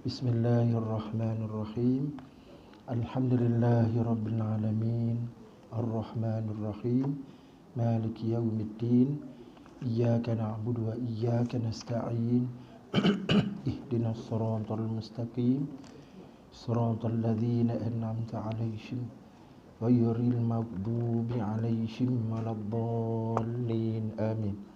Bismillahirrahmanirrahim. Alhamdulillahi rabbil alamin. Ar-Rahmanir Rahim. Maliki yaumiddin. Iyyaka na'budu wa iyyaka nasta'in. Ihdinas siratal mustaqim. Siratal ladzina an'amta 'alaihim ghairil maghdubi 'alaihim waladdallin. Amin.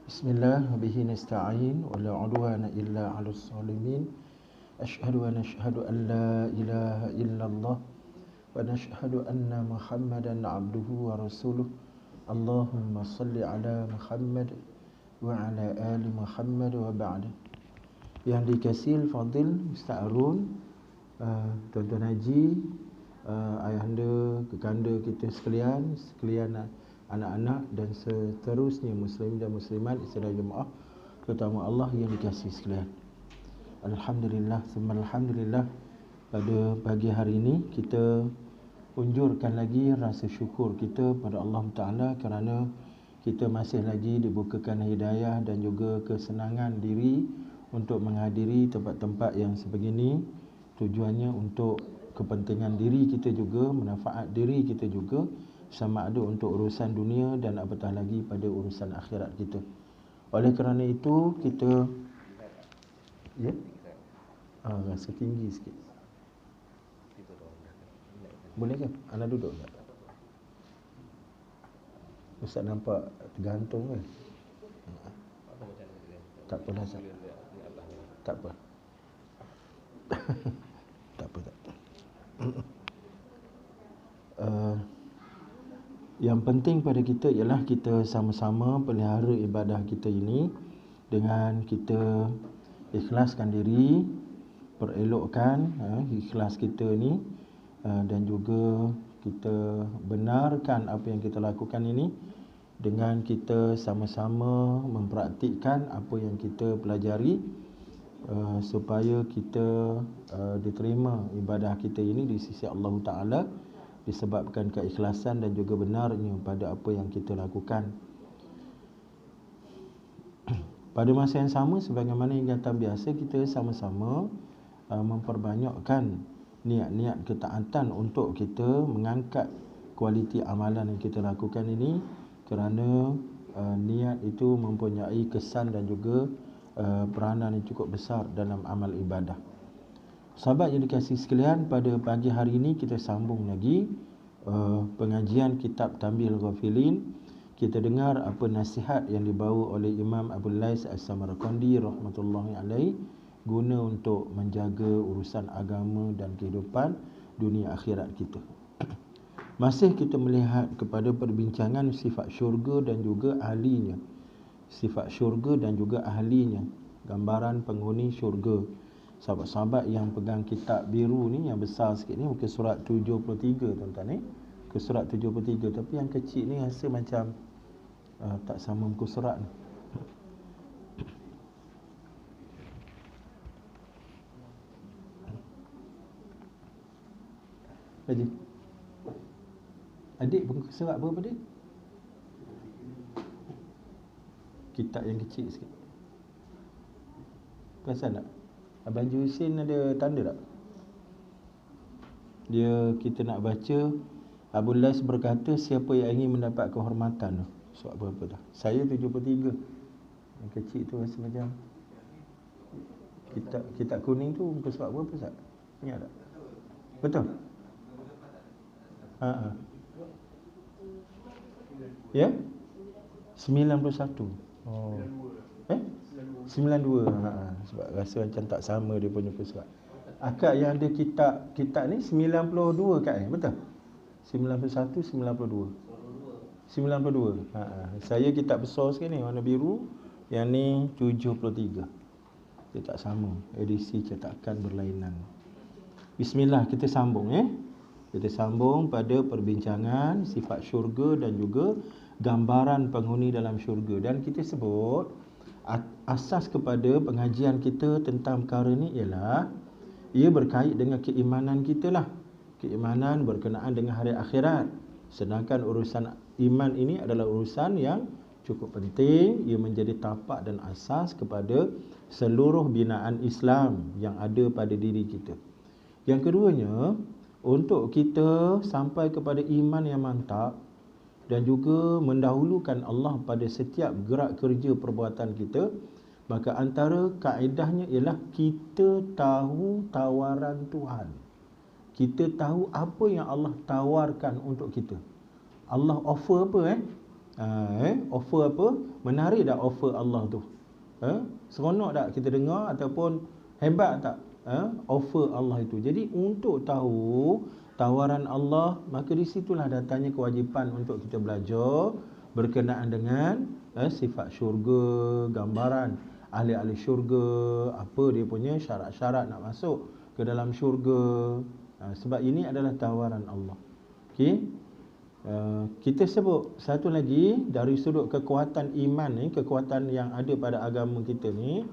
Bismillah, bihi nasta'in, wa la 'udwana illa 'alal zalimin. Asyhadu an la ilaha illallah wa nashhadu anna Muhammadan 'abduhu wa rasuluh. Allahumma salli 'ala Muhammad wa 'ala ali Muhammad wa ba'd. Yang dikasihi Fadil Ustaz Arun, Tuan-tuan Haji, ayahanda, kekanda kita sekalian anak-anak dan seterusnya muslim dan muslimat Islam jemaah, terutama Allah yang dikasihi sekalian. Alhamdulillah, alhamdulillah, pada pagi hari ini kita unjurkan lagi rasa syukur kita pada Allah Ta'ala kerana kita masih lagi dibukakan hidayah dan juga kesenangan diri untuk menghadiri tempat-tempat yang sebegini. Tujuannya untuk kepentingan diri kita juga, manfaat diri kita juga, sama ada untuk urusan dunia dan apatah lagi pada urusan akhirat kita. Oleh kerana itu kita rasa tinggi sikit. Boleh ke? Anda duduk tak? Ustaz nampak tergantung kan? Tak apa Ustaz. Tak apa. Tak apa. Yang penting pada kita ialah kita sama-sama pelihara ibadah kita ini dengan kita ikhlaskan diri, perelokkan ikhlas kita ni, dan juga kita benarkan apa yang kita lakukan ini dengan kita sama-sama mempraktikkan apa yang kita pelajari, supaya kita diterima ibadah kita ini di sisi Allah Ta'ala disebabkan keikhlasan dan juga benarnya pada apa yang kita lakukan. Pada masa yang sama, sebagaimana yang kata biasa, kita sama-sama memperbanyakkan niat-niat ketaatan untuk kita mengangkat kualiti amalan yang kita lakukan ini, kerana niat itu mempunyai kesan dan juga peranan yang cukup besar dalam amal ibadah. Sahabat yang dikasihi sekalian, pada pagi hari ini kita sambung lagi pengajian kitab Tanbihul Ghafilin. Kita dengar apa nasihat yang dibawa oleh Imam Abu Lais As-Samarqandi rahmatullahi alaih guna untuk menjaga urusan agama dan kehidupan dunia akhirat kita. Masih kita melihat kepada perbincangan sifat syurga dan juga ahlinya. Sifat syurga dan juga ahlinya, gambaran penghuni syurga. Sahabat-sahabat yang pegang kitab biru ni, yang besar sikit ni, muka surat 73 tuan-tuan ni, muka surat 73. Tapi yang kecil ni rasa macam tak sama muka surat ni. Haji, adik muka surat berapa dia? Kitab yang kecil sikit. Perasan tak? Abang Husin ada tanda tak? Kita nak baca, Abu Lais berkata, siapa yang ingin mendapat kehormatan. Surat berapa dah? Saya 73. Yang kecil tu rasa macam kitab kuning tu muka surat berapa Ustaz? Ingat tak? Betul? Ya? 91. Oh. 92. Sebab rasa macam tak sama dia punya surat. Akak yang ada kitab ni 92 kat betul? 91, 92. 92. Saya kitab besar sikit ni warna biru, yang ni 73. Dia tak sama, edisi cetakan berlainan. Bismillah, kita sambung Kita sambung pada perbincangan sifat syurga dan juga gambaran penghuni dalam syurga. Dan kita sebut asas kepada pengajian kita tentang perkara ni ialah ia berkait dengan keimanan kita lah. Keimanan berkenaan dengan hari akhirat. Sedangkan urusan iman ini adalah urusan yang cukup penting. Ia menjadi tapak dan asas kepada seluruh binaan Islam yang ada pada diri kita. Yang keduanya, untuk kita sampai kepada iman yang mantap dan juga mendahulukan Allah pada setiap gerak kerja perbuatan kita, maka antara kaedahnya ialah kita tahu tawaran Tuhan. Kita tahu apa yang Allah tawarkan untuk kita. Allah offer apa offer apa? Menarik tak offer Allah tu? Seronok tak kita dengar ataupun hebat tak offer Allah itu? Jadi untuk tahu tawaran Allah, maka di situlah datangnya kewajipan untuk kita belajar berkenaan dengan sifat syurga, gambaran ahli-ahli syurga, apa dia punya syarat-syarat nak masuk ke dalam syurga. Sebab ini adalah tawaran Allah. Okey. Kita sebut satu lagi dari sudut kekuatan iman ni, kekuatan yang ada pada agama kita ni,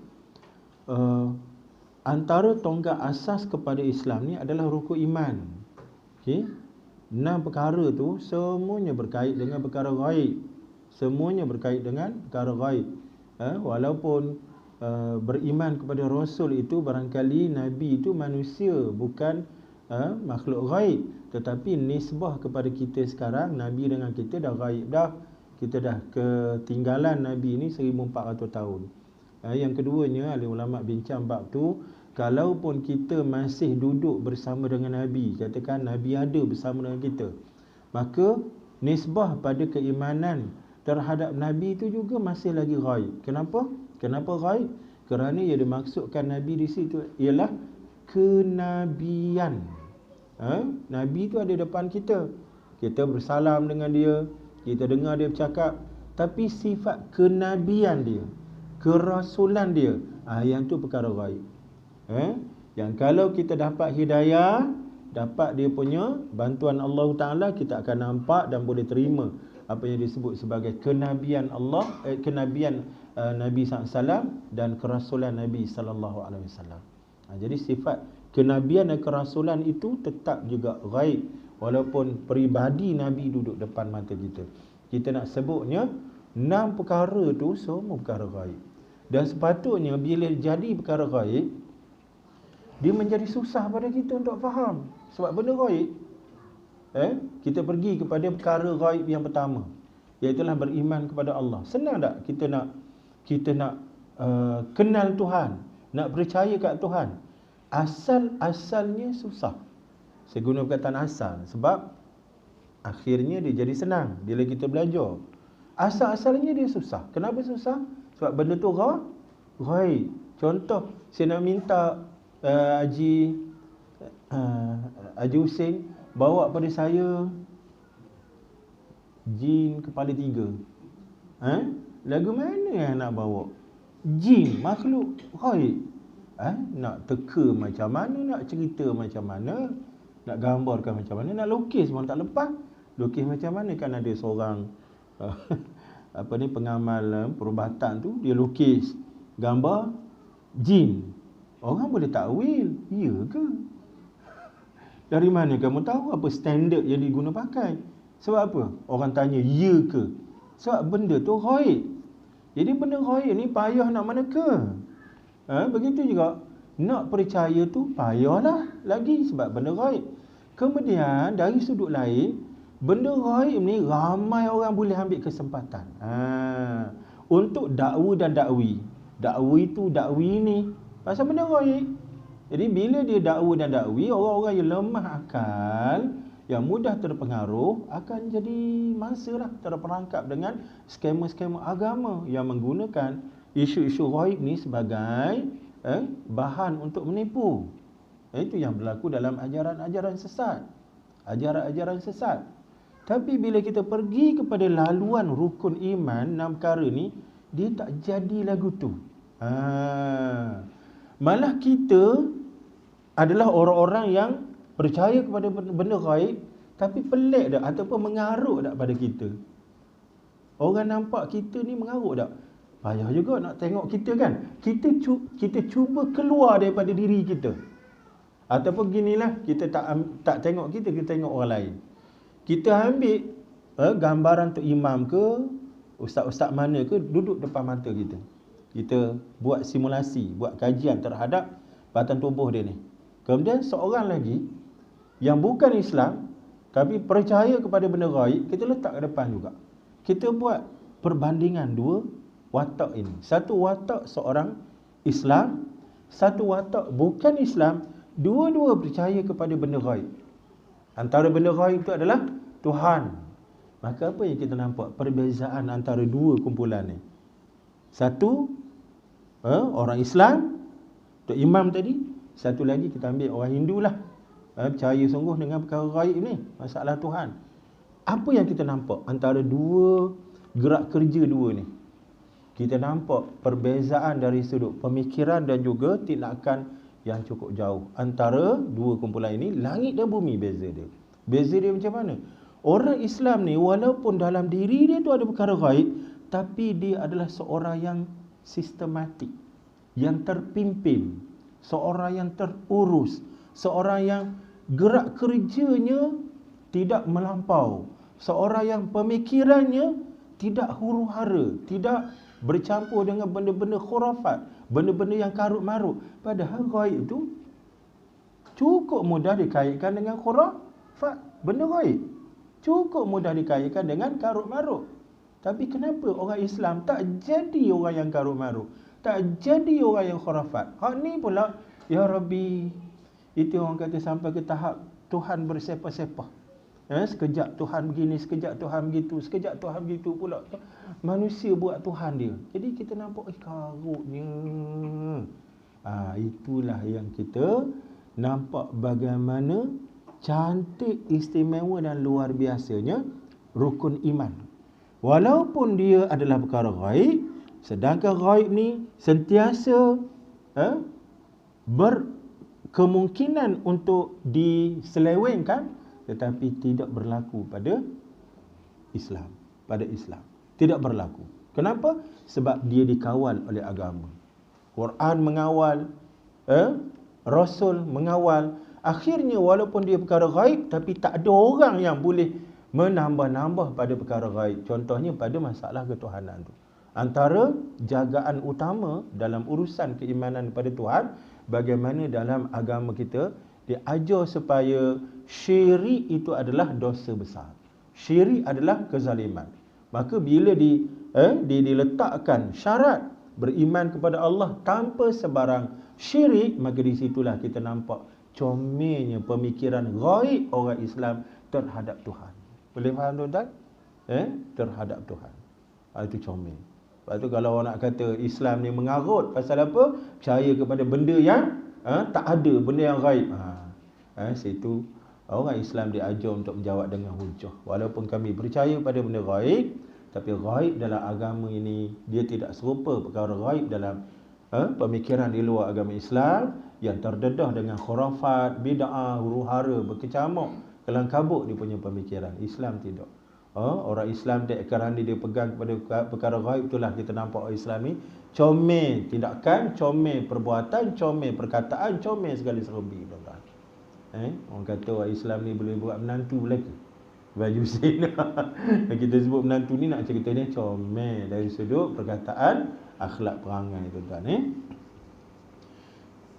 antara tonggak asas kepada Islam ni adalah rukun iman. Okey. 6 perkara tu semuanya berkait dengan perkara ghaib. Semuanya berkait dengan perkara ghaib. Walaupun beriman kepada Rasul itu barangkali Nabi itu manusia, bukan makhluk ghaib, tetapi nisbah kepada kita sekarang, Nabi dengan kita dah ghaib dah. Kita dah ketinggalan Nabi ni 1400 tahun. Yang keduanya, ahli ulama bincang bab tu, kalaupun kita masih duduk bersama dengan Nabi, katakan Nabi ada bersama dengan kita, maka nisbah pada keimanan terhadap Nabi itu juga masih lagi ghaib. Kenapa? Kenapa ghaib? Kerana yang dimaksudkan Nabi di situ ialah kenabian. Nabi itu ada depan kita. Kita bersalam dengan dia, kita dengar dia bercakap, tapi sifat kenabian dia, kerasulan dia, yang tu perkara ghaib. Yang kalau kita dapat hidayah, dapat dia punya bantuan Allah Ta'ala, kita akan nampak dan boleh terima apa yang disebut sebagai kenabian Allah, kenabian Nabi SAW dan kerasulan Nabi SAW. Jadi sifat kenabian dan kerasulan itu tetap juga ghaib, walaupun peribadi Nabi duduk depan mata kita. Kita nak sebutnya 6 perkara tu semua perkara ghaib. Dan sepatutnya bila jadi perkara ghaib, dia menjadi susah pada kita untuk faham. Sebab benda ghaib, kita pergi kepada perkara ghaib yang pertama, iaitulah beriman kepada Allah. Senang tak kita nak kenal Tuhan, nak percaya kat Tuhan? Asalnya susah. Saya guna perkataan asal sebab akhirnya dia jadi senang bila kita belajar. Asal-asalnya dia susah. Kenapa susah? Sebab benda tu ghaib. Contoh, saya nak minta Haji Hussein bawa pada saya jin kepala 3. Lagu mana yang nak bawa? Jin, makhluk ghaib. Nak teka macam mana, nak cerita macam mana, nak gambarkan macam mana, nak lukis pun tak lepas. Lukis macam mana, kan ada seorang pengamal perubatan tu, dia lukis gambar jin. Orang boleh takwil, ya ke? Dari mana kamu tahu apa standard yang diguna pakai? Sebab apa? Orang tanya ya ke? Sebab benda tu ghaib. Jadi benda ghaib ni payah nak mana ke? Begitu juga nak percaya tu payahlah lagi sebab benda ghaib. Kemudian dari sudut lain, benda ghaib ni ramai orang boleh ambil kesempatan untuk dakwa dan dakwi. Dakwi ni pasal benda ghaib. Jadi bila dia dakwa dan dakwi, orang-orang yang lemah akal, yang mudah terpengaruh, akan jadi mangsa lah, terperangkap dengan skema-skema agama yang menggunakan isu-isu ghaib ni sebagai bahan untuk menipu. Itu yang berlaku dalam ajaran-ajaran sesat. Ajaran-ajaran sesat. Tapi bila kita pergi kepada laluan rukun iman, 6 perkara ni, dia tak jadi lagu tu. Malah kita adalah orang-orang yang percaya kepada benda ghaib, tapi pelik tak ataupun mengarut tak pada kita? Orang nampak kita ni mengarut tak? Payah juga nak tengok kita kan. Kita cuba keluar daripada diri kita. Ataupun ginilah, kita tak tengok kita tengok orang lain. Kita ambil gambaran tu imam ke, ustaz-ustaz mana ke duduk depan mata kita. Kita buat simulasi, buat kajian terhadap batang tubuh dia ni. Kemudian seorang lagi yang bukan Islam tapi percaya kepada benda gaib, kita letak ke depan juga. Kita buat perbandingan dua watak ini. Satu watak seorang Islam, satu watak bukan Islam, dua-dua percaya kepada benda gaib. Antara benda gaib itu adalah Tuhan. Maka apa yang kita nampak? Perbezaan antara dua kumpulan ni. Satu orang Islam, Tok Imam tadi. Satu lagi kita ambil orang Hindu lah, percaya sungguh dengan perkara gaib ni, masalah Tuhan. Apa yang kita nampak antara dua gerak kerja dua ni? Kita nampak perbezaan dari sudut pemikiran dan juga tindakan yang cukup jauh. Antara dua kumpulan ini, langit dan bumi beza dia. Beza dia macam mana? Orang Islam ni walaupun dalam diri dia tu ada perkara gaib, tapi dia adalah seorang yang sistematik, yang terpimpin, seorang yang terurus, seorang yang gerak kerjanya tidak melampau, seorang yang pemikirannya tidak huru-hara, tidak bercampur dengan benda-benda khurafat, benda-benda yang karut-marut. Padahal gaib itu cukup mudah dikaitkan dengan khurafat, benda gaib cukup mudah dikaitkan dengan karut-marut. Tapi kenapa orang Islam tak jadi orang yang karut-marut, tak jadi orang yang khurafat? Hak ni pula, ya Rabbi, itu orang kata sampai ke tahap Tuhan bersepah-sepah. Sekejap Tuhan begini, sekejap Tuhan begitu, sekejap Tuhan begitu pula. Manusia buat Tuhan dia. Jadi kita nampak karutnya. Itulah yang kita nampak bagaimana cantik, istimewa dan luar biasanya rukun iman. Walaupun dia adalah perkara gaib, sedangkan gaib ni sentiasa berkemungkinan untuk diselewengkan, tetapi tidak berlaku pada Islam. Pada Islam tidak berlaku. Kenapa? Sebab dia dikawal oleh agama. Quran mengawal, Rasul mengawal. Akhirnya walaupun dia perkara gaib, tapi tak ada orang yang boleh menambah-nambah pada perkara gaib. Contohnya pada masalah ketuhanan tu. Antara jagaan utama dalam urusan keimanan kepada Tuhan, bagaimana dalam agama kita diajar supaya syirik itu adalah dosa besar. Syirik adalah kezaliman. Maka bila diletakkan syarat beriman kepada Allah tanpa sebarang syirik, maka di situlah kita nampak comelnya pemikiran gaib orang Islam terhadap Tuhan. Boleh faham tuan-tuan? Terhadap Tuhan. Itu comel. Lepas tu kalau orang nak kata Islam ni mengarut pasal apa? Percaya kepada benda yang tak ada, benda yang gaib. Situ orang Islam diajar untuk menjawab dengan hujah. Walaupun kami percaya pada benda gaib, tapi gaib dalam agama ini dia tidak serupa perkara gaib dalam pemikiran di luar agama Islam yang terdedah dengan khurafat, bid'ah, huru-hara, berkecamuk, kelang-kabut dia punya pemikiran. Islam tidak. Orang Islam kerana dia pegang kepada perkara gaib, itulah kita nampak orang Islam ni comel tindakan, comel perbuatan, comel perkataan, comel segala serbi, tuan-tuan. Orang kata orang Islam ni boleh buat menantu lagi. Baju zina. Kita sebut menantu ni nak cerita ni comel dari sudut perkataan, akhlak perangai, tuan-tuan.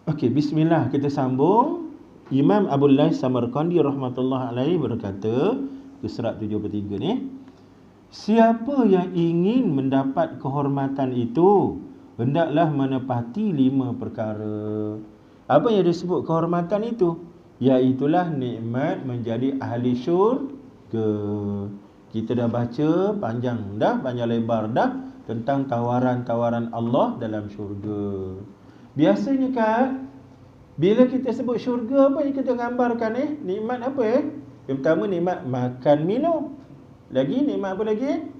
Okey, bismillah, kita sambung. Imam Abul Laith Samarqandi rahmatullah alaihi berkata, ke surat 73 ni, siapa yang ingin mendapat kehormatan itu, hendaklah menepati 5 perkara. Apa yang disebut kehormatan itu? Iaitulah nikmat menjadi ahli syurga. Kita dah baca panjang lebar dah tentang tawaran-tawaran Allah dalam syurga. Biasanya kan bila kita sebut syurga, apa yang kita gambarkan nikmat apa Yang pertama nikmat makan minum. Lagi nikmat apa lagi?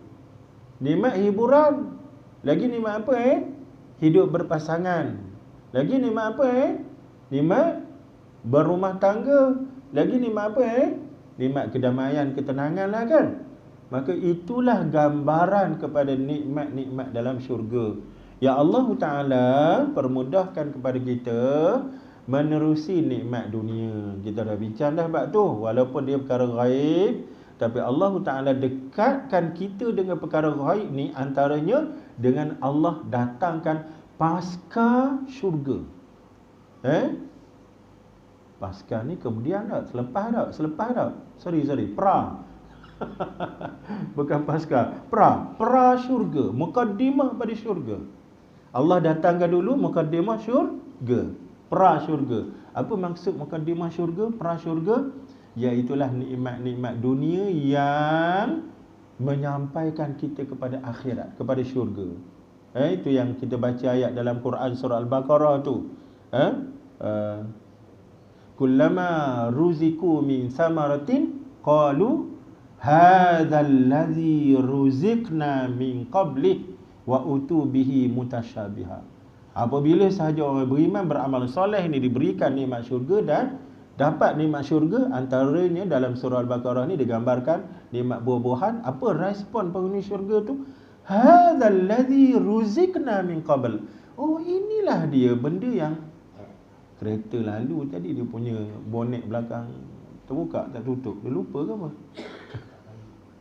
Nikmat hiburan. Lagi nikmat apa Hidup berpasangan. Lagi nikmat apa Nikmat berumah tangga. Lagi nikmat apa Nikmat kedamaian, ketenangan lah kan. Maka itulah gambaran kepada nikmat-nikmat dalam syurga. Ya Allah Ta'ala permudahkan kepada kita menerusi nikmat dunia. Kita dah bincang dah bab tu. Walaupun dia perkara gaib, tapi Allah Ta'ala dekatkan kita dengan perkara gaib ni, antaranya dengan Allah datangkan pasca syurga. Pasca ni kemudian tak? Selepas tak? Sorry, pra. Bukan pasca, pra syurga, mukaddimah pada syurga. Allah datangkan dulu mukaddimah syurga, pra syurga. Apa maksud mukaddimah syurga, pra syurga? Iaitulah nikmat-nikmat dunia yang menyampaikan kita kepada akhirat, kepada syurga. Itu yang kita baca ayat dalam Quran surah Al-Baqarah tu. Kullama ruziku min samaratin qalu hadzal ladzi ruziqna min qablih wa utu bihi mutasyabiha. Apabila sahaja orang beriman beramal soleh ni diberikan nikmat syurga dan dapat nikmat syurga, antaranya dalam surah Al-Baqarah ni digambarkan nikmat buah-buahan. Apa respon penghuni syurga tu? Hadzal ladzi ruziqna min qabl. Oh, inilah dia benda yang kereta lalu tadi dia punya bonet belakang terbuka tak tutup. Dia lupa ke apa?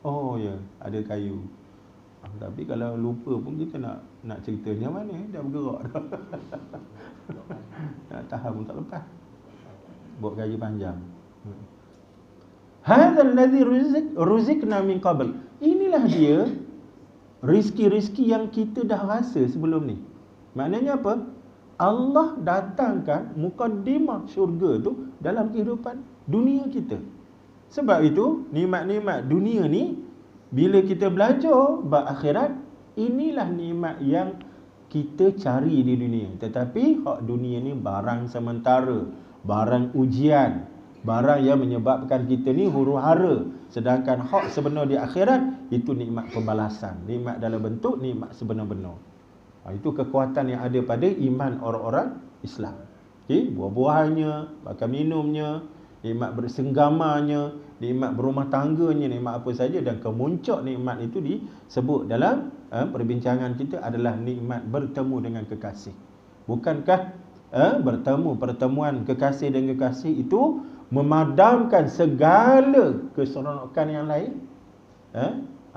Oh ya, ada kayu. Tapi kalau lupa pun kita nak cerita macam mana? Dah bergerak dah. Nak tahan pun tak lepas. Buat kayu panjang. Hadzal ladzi ruziqna min qabl. Inilah dia rezeki-rezeki yang kita dah rasa sebelum ni. Maknanya apa? Allah datangkan mukaddimah syurga tu dalam kehidupan dunia kita. Sebab itu nikmat-nikmat dunia ni bila kita belajar bab akhirat, inilah nikmat yang kita cari di dunia. Tetapi hak dunia ni barang sementara, barang ujian, barang yang menyebabkan kita ni huru-hara. Sedangkan hak sebenar di akhirat itu nikmat pembalasan, nikmat dalam bentuk nikmat sebenar-benar. Itu kekuatan yang ada pada iman orang-orang Islam. Buah-buahannya, makan minumnya, nikmat bersenggamanya, nikmat berumah tangganya, nikmat apa saja, dan kemuncak nikmat itu disebut dalam perbincangan kita adalah nikmat bertemu dengan kekasih. Bukankah pertemuan kekasih dan kekasih itu memadamkan segala keseronokan yang lain?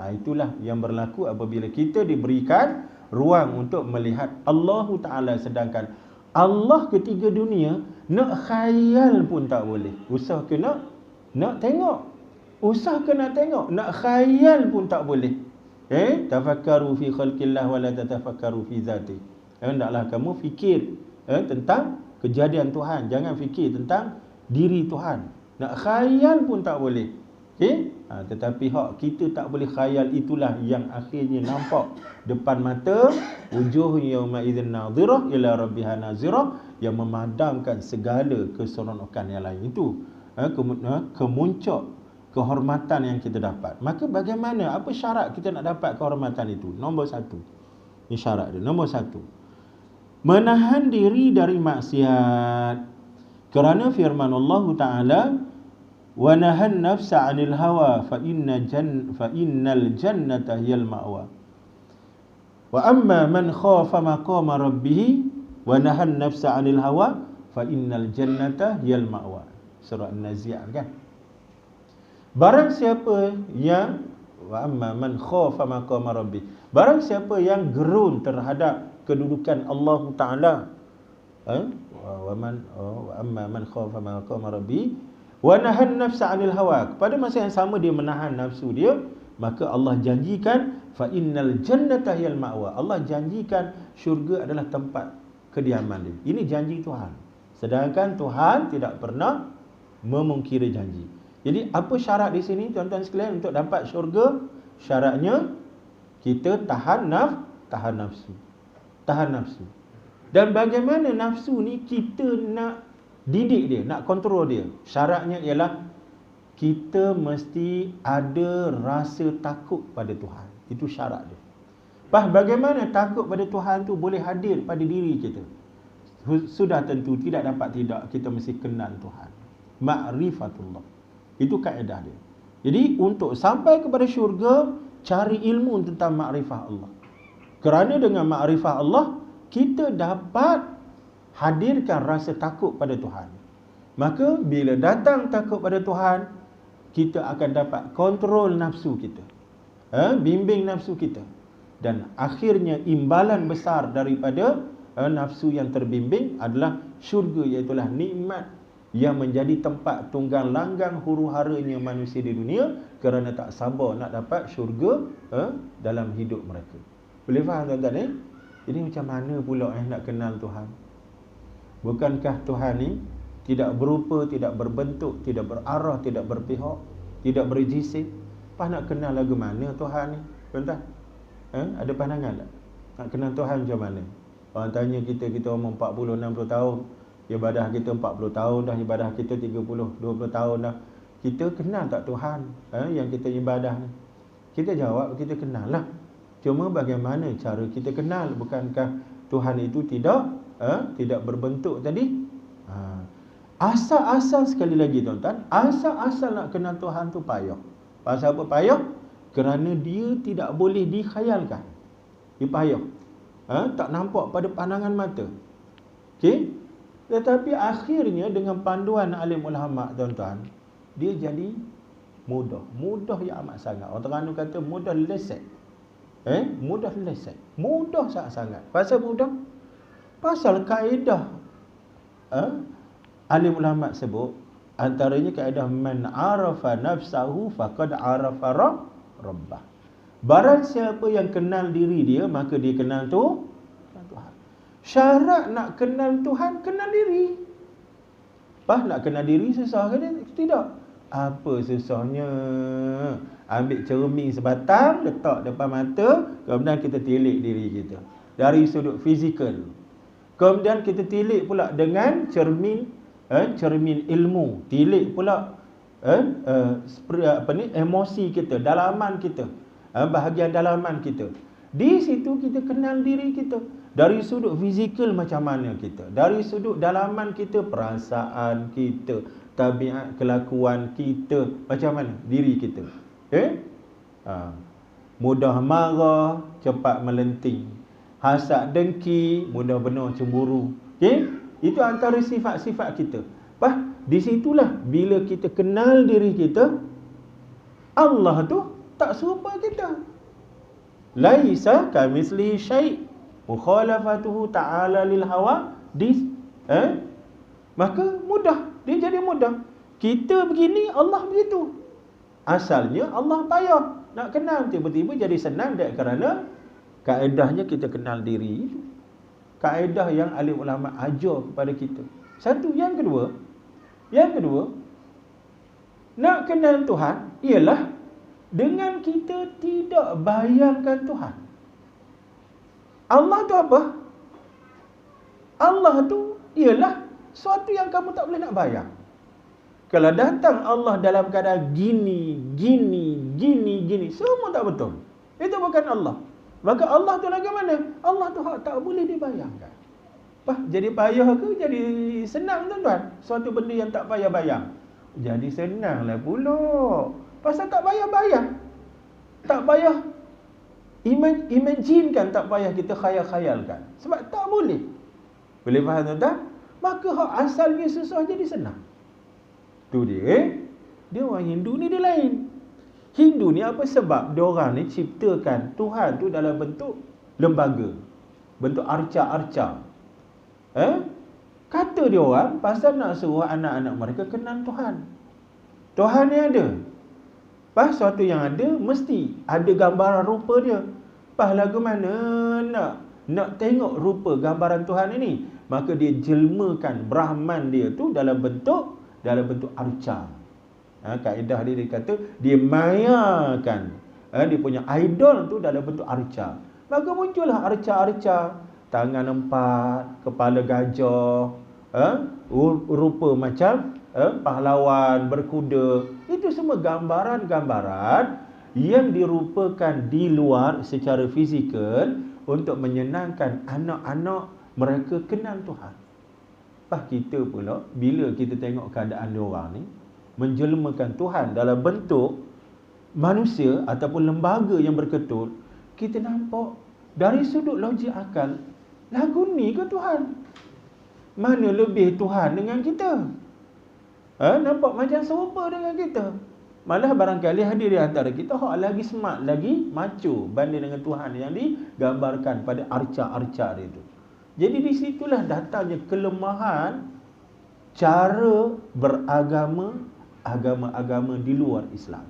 Itulah yang berlaku apabila kita diberikan ruang untuk melihat Allah Ta'ala. Sedangkan Allah ketiga dunia, nak khayal pun tak boleh. Usah ke nak tengok, usah ke nak tengok, nak khayal pun tak boleh. Tafakkaru fi khalqillah wa la tatafakkaru fi zati. Hendaklah kamu fikir tentang kejadian Tuhan, jangan fikir tentang diri Tuhan. Nak khayal pun tak boleh. Tetapi hak kita tak boleh khayal, itulah yang akhirnya nampak depan mata. Wujuh yauma idzin nadhirah ila rabbiha nazirah, yang memadamkan segala keseronokan yang lain. Itu kemuncak kehormatan yang kita dapat. Maka bagaimana, apa syarat kita nak dapat kehormatan itu? Nombor satu, ini syarat dia. Nombor satu, menahan diri dari maksiat. Kerana firman Allah Ta'ala, wa nahan nafsa 'anil hawa fa innal jannata hiyal ma'wa. Wa amma man khafa maqama rabbih wa nahan nafsa 'anil hawa fa innal jannata hiyal ma'wa. Surah An-Nazi'at kan. Barang siapa yang wa amma man khafa maqama rabbih, barang siapa yang gerun terhadap kedudukan Allah Ta'ala, wa amma man khafa maqama rabbih wa nahan nafsa 'anil hawa, pada masa yang sama dia menahan nafsu dia, maka Allah janjikan fa innal jannata hiyal ma'wa. Allah janjikan syurga adalah tempat kediaman dia. Ini janji Tuhan. Sedangkan Tuhan tidak pernah memungkiri janji. Jadi apa syarat di sini tuan-tuan sekalian untuk dapat syurga? Syaratnya kita tahan nafsu. Tahan nafsu. Dan bagaimana nafsu ni kita nak didik dia, nak kontrol dia? Syaratnya ialah kita mesti ada rasa takut pada Tuhan. Itu syarat dia. Bagaimana takut pada Tuhan tu boleh hadir pada diri kita? Sudah tentu tidak kita mesti kenal Tuhan. Ma'rifatullah. Itu kaedah dia. Jadi untuk sampai kepada syurga, cari ilmu tentang makrifah Allah. Kerana dengan makrifah Allah, kita dapat hadirkan rasa takut pada Tuhan. Maka bila datang takut pada Tuhan, kita akan dapat kontrol nafsu kita, bimbing nafsu kita. Dan akhirnya imbalan besar daripada nafsu yang terbimbing adalah syurga, iaitulah nikmat yang menjadi tempat tunggang langgang huru-haranya manusia di dunia kerana tak sabar nak dapat syurga dalam hidup mereka. Boleh faham tuan-tuan Jadi macam mana pula nak kenal Tuhan? Bukankah Tuhan ni tidak berupa, tidak berbentuk, tidak berarah, tidak berpihak, tidak berjisim? Apa nak kenal lagu mana Tuhan ni? Tuan-tuan, ada pandangan tak? Nak kenal Tuhan macam mana? Orang tanya kita umur 40, 60 tahun, ibadah kita 40 tahun dah, ibadah kita 30, 20 tahun dah. Kita kenal tak Tuhan yang kita ibadah ni? Kita jawab, kita kenal lah. Cuma bagaimana cara kita kenal? Bukankah Tuhan itu tidak berbentuk tadi? Asal-asal sekali lagi tuan-tuan, asal-asal nak kenal Tuhan tu payah. Pasal apa payah? Kerana dia tidak boleh dikhayalkan. Dia payah. Tak nampak pada pandangan mata. Okey? Tetapi akhirnya dengan panduan alim ulama tuan-tuan, dia jadi mudah. Mudah yang amat sangat. Orang Terengganu kata mudah lesek. Mudah lesek. Mudah sangat-sangat. Pasal mudah? Pasal kaedah alim ulama sebut, antaranya kaedah man arafa nafsahu faqad arafa rabbah. Barang siapa yang kenal diri dia, maka dia kenal Tuhan. Syarat nak kenal Tuhan, kenal diri. Nak kenal diri susah ke dia? Tidak. Apa susahnya? Ambil cermin sebatang, letak depan mata, kemudian kita tilik diri kita dari sudut fizikal. Kemudian kita tilik pula dengan cermin ilmu, tilik pula emosi kita, dalaman kita, bahagian dalaman kita. Di situ kita kenal diri kita. Dari sudut fizikal macam mana kita, dari sudut dalaman kita, perasaan kita, tabiat kelakuan kita, macam mana diri kita. Mudah marah, cepat melenting, hasad dengki, mudah benar cemburu. Itu antara sifat-sifat kita. Di situlah bila kita kenal diri kita, Allah tu tak serupa kita. Laisa kamitslihi syai', mukhalafatuhu ta'ala lil hawa maka mudah, dia jadi mudah. Kita begini, Allah begitu. Asalnya Allah payah nak kenal, tiba-tiba jadi senang kerana kaedahnya kita kenal diri. Kaedah yang alim ulama ajar kepada kita. Satu. Yang kedua, nak kenal Tuhan ialah dengan kita tidak bayangkan Tuhan. Allah tu apa? Allah tu ialah sesuatu yang kamu tak boleh nak bayang. Kalau datang Allah dalam keadaan gini, semua tak betul. Itu bukan Allah. Maka Allah tu lagi mana? Allah tu tak boleh dibayangkan. Jadi payah ke? Jadi senang tuan-tuan? Suatu benda yang tak payah bayang. Jadi senanglah pula. Pasal tak payah bayang. Tak payah imagine kan, tak payah kita khayal-khayalkan. Sebab tak boleh. Boleh faham tuan-tuan? Maka hak asalnya susah jadi senang. Tu dia. Dia orang Hindu ni dia lain. Hindu ni apa sebab dia orang ni ciptakan Tuhan tu dalam bentuk lembaga, bentuk arca-arca. Kata dia orang pasal nak suruh anak-anak mereka kenal Tuhan. Tuhan ni ada. Suatu yang ada mesti ada gambaran rupa dia. Lagu mana nak tengok rupa gambaran Tuhan ini, maka dia jelmakan Brahman dia tu dalam bentuk arca. Kaedah dia kata dia mayakan dia punya idol tu dalam bentuk arca. Maka muncullah arca-arca, tangan 4, kepala gajah, rupa macam pahlawan berkuda. Itu semua gambaran-gambaran yang dirupakan di luar secara fizikal untuk menyenangkan anak-anak mereka kenal Tuhan. Kita pula bila kita tengok keadaan diorang ni menjelmakan Tuhan dalam bentuk manusia ataupun lembaga yang berketut, kita nampak dari sudut logik akal, lagu ni ke Tuhan? Mana lebih Tuhan dengan kita? Nampak macam serupa dengan kita. Malah barangkali hadir di antara kita hak lagi smart, lagi macho banding dengan Tuhan yang digambarkan pada arca-arca itu. Jadi di situlah datangnya kelemahan cara beragama, agama-agama di luar Islam.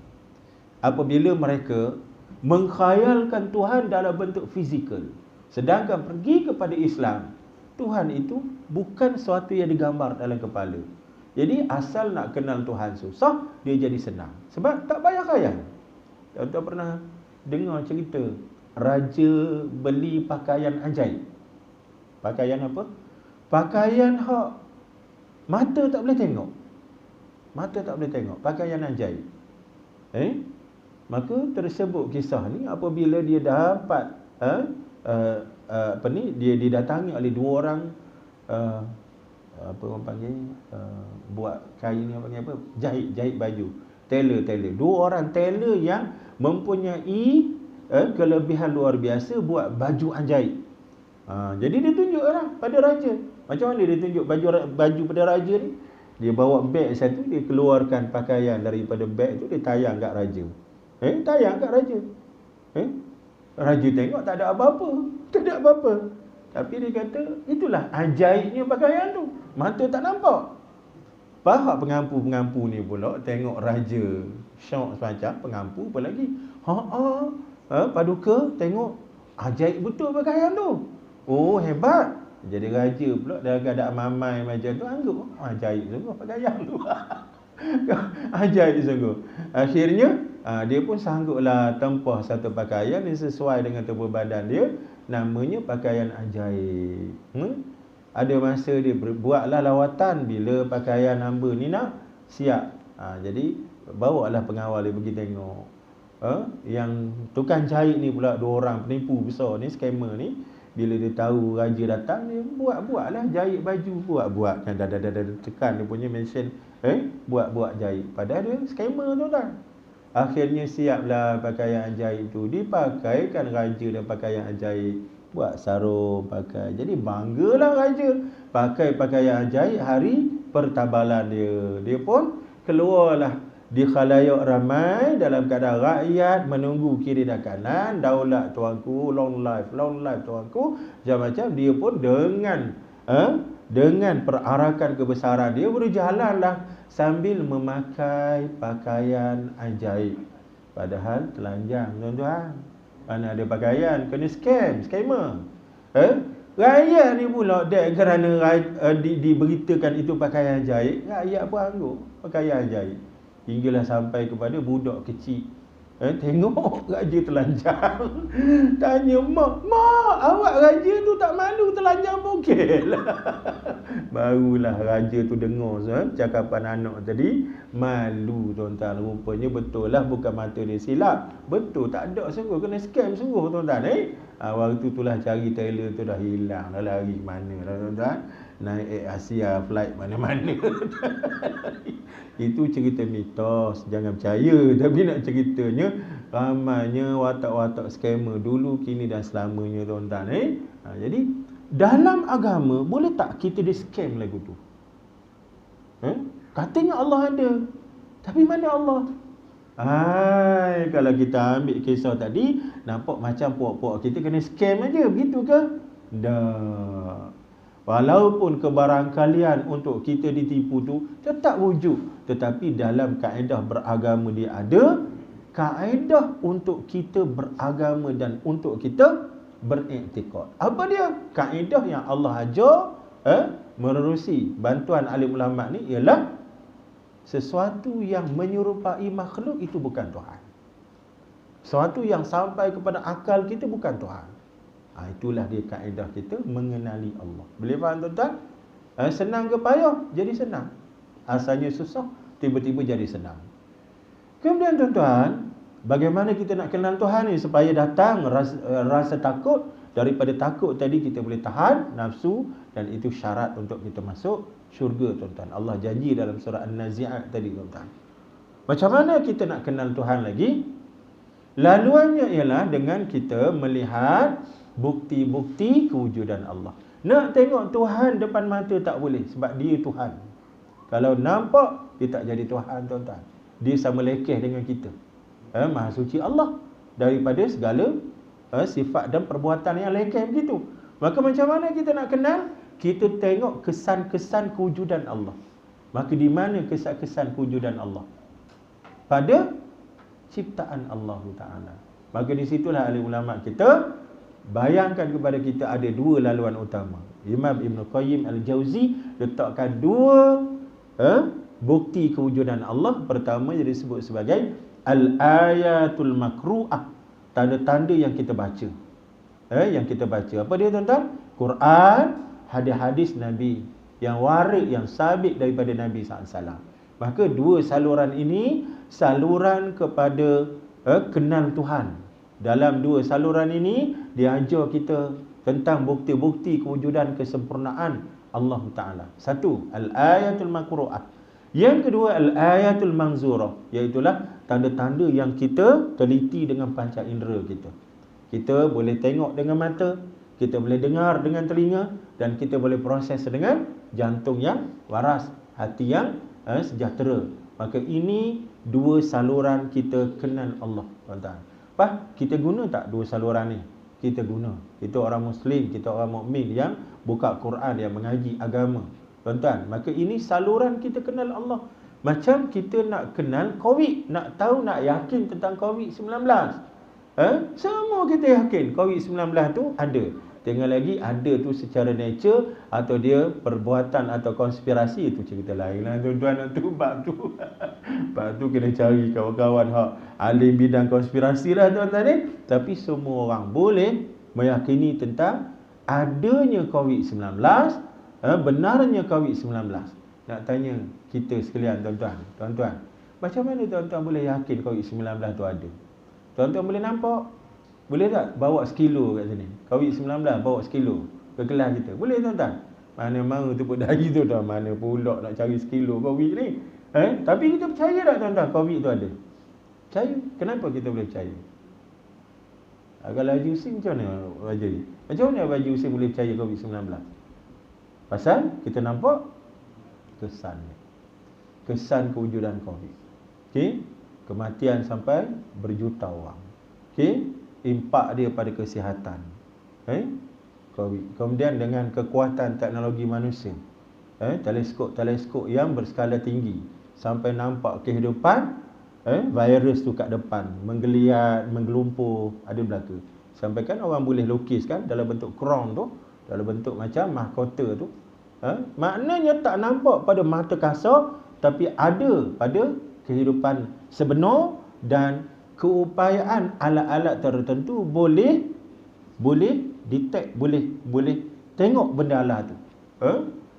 Apabila mereka mengkhayalkan Tuhan dalam bentuk fizikal, sedangkan pergi kepada Islam, Tuhan itu bukan sesuatu yang digambar dalam kepala. Jadi asal nak kenal Tuhan susah, dia jadi senang. Sebab tak payah khayal. Tuan pernah dengar cerita raja beli pakaian ajaib. Pakaian apa? Pakaian hak mata tak boleh tengok. Mata tak boleh tengok. Pakaian ajaib. Maka tersebut kisah ni apabila dia dapat dia didatangi oleh dua orang apa orang panggil buat kain ni apa panggil apa? Jahit baju. Tailor. Dua orang tailor yang mempunyai kelebihan luar biasa buat baju ajaib. Jadi dia tunjuk orang pada raja. Macam mana dia tunjuk baju pada raja ni? Dia bawa beg satu, dia keluarkan pakaian daripada beg tu, dia tayang kat raja. Tayang kat raja. Raja tengok tak ada apa-apa. Tapi dia kata, itulah ajaibnya pakaian tu. Mata tak nampak. Pahak pengampu-pengampu ni pula tengok raja syok semacam pengampu apa lagi. Paduka tengok ajaib betul pakaian tu. Oh, hebat. Jadi raja pula dalam keadaan mamai macam tu anggap ajaib sungguh pakaian tu. Ajaib sungguh. Akhirnya dia pun sangguplah tempah satu pakaian yang sesuai dengan tubuh badan dia, namanya pakaian ajaib. Ada masa dia buatlah lawatan bila pakaian hamba ni nak siap. Jadi bawalah pengawal dia pergi tengok. Yang tukang jahit ni pula dua orang penipu besar ni, scammer ni, bila dia tahu raja datang, dia buatlah jahit baju, buat kan dah tekan dia punya mention buat jahit. Padahal dia scammer tu kan. Akhirnya siaplah pakaian ajaib tu, dipakaikan raja dan pakaian ajaib, buat sarung pakai. Jadi banggalah raja pakai pakaian ajaib hari pertabalan dia. Dia pun keluarlah di khalayak ramai dalam keadaan rakyat menunggu kiri dan kanan, daulat tuanku, long life tuanku. Macam dia pun dengan perarakan kebesaran dia berjalanlah sambil memakai pakaian ajaib. Padahal telanjang tuan-tuan. Mana ada pakaian, kena scammer. Rakyat ni pula kerana diberitakan itu pakaian ajaib, rakyat pun anggap pakaian ajaib. Hinggalah sampai kepada budak kecil. Tengok raja telanjang. Tanya mak, awak raja tu tak malu telanjang bokeh lah. Barulah raja tu dengar cakapan anak tadi, malu tuan-tuan. Rupanya betul lah, bukan mata dia silap. Betul, tak ada sungguh, kena scam sungguh tuan-tuan. Waktu itulah cari tailor tu dah hilang, dah lari mana lah tuan-tuan. Naik Air Asia flight mana-mana. Itu cerita mitos, jangan percaya. Tapi nak ceritanya, ramainya watak-watak scammer dulu, kini dan selamanya tuan-tuan. Jadi dalam agama boleh tak kita di scam lagu tu? Katanya Allah ada, tapi mana Allah? Kalau kita ambil kisah tadi, nampak macam puak-puak kita kena scam aja, begitu ke? Dah. Walaupun kebarangkalian untuk kita ditipu tu tetap wujud, tetapi dalam kaedah beragama dia ada kaedah untuk kita beragama dan untuk kita beriktikad. Apa dia? Kaedah yang Allah ajar menerusi bantuan alim ulama ni ialah sesuatu yang menyerupai makhluk itu bukan Tuhan. Sesuatu yang sampai kepada akal kita bukan Tuhan. Itulah dia kaedah kita mengenali Allah. Boleh faham tuan-tuan? Senang ke payah? Jadi senang. Asalnya susah, tiba-tiba jadi senang. Kemudian tuan-tuan, bagaimana kita nak kenal Tuhan ni supaya datang rasa takut? Daripada takut tadi kita boleh tahan nafsu, dan itu syarat untuk kita masuk syurga tuan-tuan. Allah janji dalam surah An-Nazi'at tadi tuan-tuan. Macam mana kita nak kenal Tuhan lagi? Laluannya ialah dengan kita melihat bukti-bukti kewujudan Allah. Nak tengok Tuhan depan mata tak boleh, sebab dia Tuhan. Kalau nampak, dia tak jadi Tuhan tuan-tuan. dia sama lekeh dengan kita. Maha suci Allah daripada segala sifat dan perbuatan yang lekeh begitu. Maka macam mana kita nak kenal? Kita tengok kesan-kesan kewujudan Allah. Maka di mana kesan-kesan kewujudan Allah? Pada ciptaan Allah Ta'ala. Maka di situlah ahli ulama kita bayangkan kepada kita ada dua laluan utama. Imam Ibn Qayyim Al-Jauzi letakkan dua bukti kewujudan Allah. Pertama yang disebut sebagai al-ayatul makru'ah, tanda-tanda yang kita baca. Yang kita baca apa dia tuan-tuan? Quran, hadis-hadis Nabi yang warid, yang sabit daripada Nabi SAW. Maka dua saluran ini saluran kepada kenal Tuhan. Dalam dua saluran ini dia ajar kita tentang bukti-bukti kewujudan kesempurnaan Allah Ta'ala. Satu, al-ayatul makru'ah. Yang kedua, al-ayatul manzurah, iaitulah tanda-tanda yang kita teliti dengan panca indera kita. Kita boleh tengok dengan mata, kita boleh dengar dengan telinga, dan kita boleh proses dengan jantung yang waras, hati yang sejahtera. Maka ini dua saluran kita kenal Allah, tuan-tuan. Kita guna tak dua saluran ni? Kita guna. Kita orang Muslim, kita orang mukmin yang buka Quran, yang mengaji agama, tuan-tuan. Maka ini saluran kita kenal Allah. Macam kita nak kenal COVID, nak tahu, nak yakin tentang COVID-19. Semua kita yakin COVID-19 tu ada. Tinggal lagi ada tu secara nature atau dia perbuatan atau konspirasi, itu cerita lain lah tuan-tuan. Bab tu kena cari kawan-kawan ahli bidang konspirasi lah tuan-tuan ni. Tapi semua orang boleh meyakini tentang adanya COVID-19, benarnya COVID-19. Nak tanya kita sekalian tuan-tuan, macam mana tuan-tuan boleh yakin COVID-19 tu ada? Tuan-tuan boleh nampak? Boleh tak bawa sekilo kat sini? COVID-19 bawa sekilo ke kelas kita? Boleh tuan-tuan? Mana mahu tepuk dahi tu tuan, mana pula nak cari sekilo COVID ni? Tapi kita percaya tak tuan-tuan COVID tu ada? Percaya? Kenapa kita boleh percaya? Kalau Haji Husin macam mana Haji? Macam mana Haji Husin boleh percaya COVID-19? Pasal kita nampak kesannya. Kesan kewujudan COVID. Okey? Kematian sampai berjuta orang. Okey? Impak dia pada kesihatan. COVID. Kemudian dengan kekuatan teknologi manusia. Teleskop yang berskala tinggi. Sampai nampak kehidupan virus tu kat depan. Menggeliat, menggelumpur, ada belaka. Sampai kan orang boleh lukis kan dalam bentuk crown tu, dalam bentuk macam mahkota tu. Maknanya tak nampak pada mata kasar, tapi ada pada kehidupan sebenar, dan keupayaan alat-alat tertentu boleh detect, boleh tengok benda Allah tu.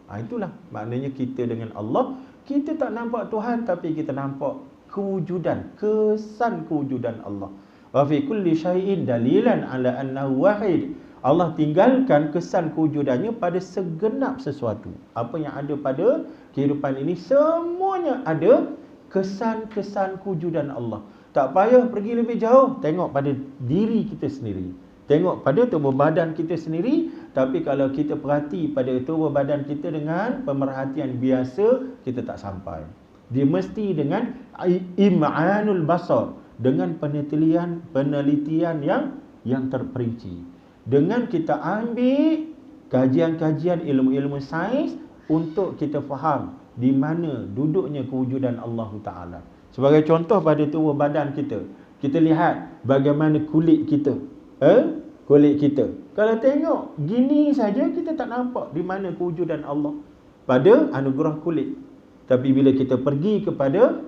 Itulah maknanya kita dengan Allah, kita tak nampak Tuhan tapi kita nampak kewujudan, kesan kewujudan Allah. Wa fi kulli syai'in dalilan ala annahu wahid. Allah tinggalkan kesan kewujudannya pada segenap sesuatu. Apa yang ada pada kehidupan ini semuanya ada kesan-kesan kewujudan Allah. Tak payah pergi lebih jauh, tengok pada diri kita sendiri. Tengok pada tubuh badan kita sendiri. Tapi kalau kita perhati pada tubuh badan kita dengan pemerhatian biasa, kita tak sampai. Dia mesti dengan im'anul basar, dengan penelitian yang terperinci. Dengan kita ambil kajian-kajian ilmu-ilmu sains untuk kita faham di mana duduknya kewujudan Allah Ta'ala. Sebagai contoh pada tubuh badan kita, kita lihat bagaimana kulit kita. Kulit kita, kalau tengok gini saja, kita tak nampak di mana kewujudan Allah pada anugerah kulit. Tapi bila kita pergi kepada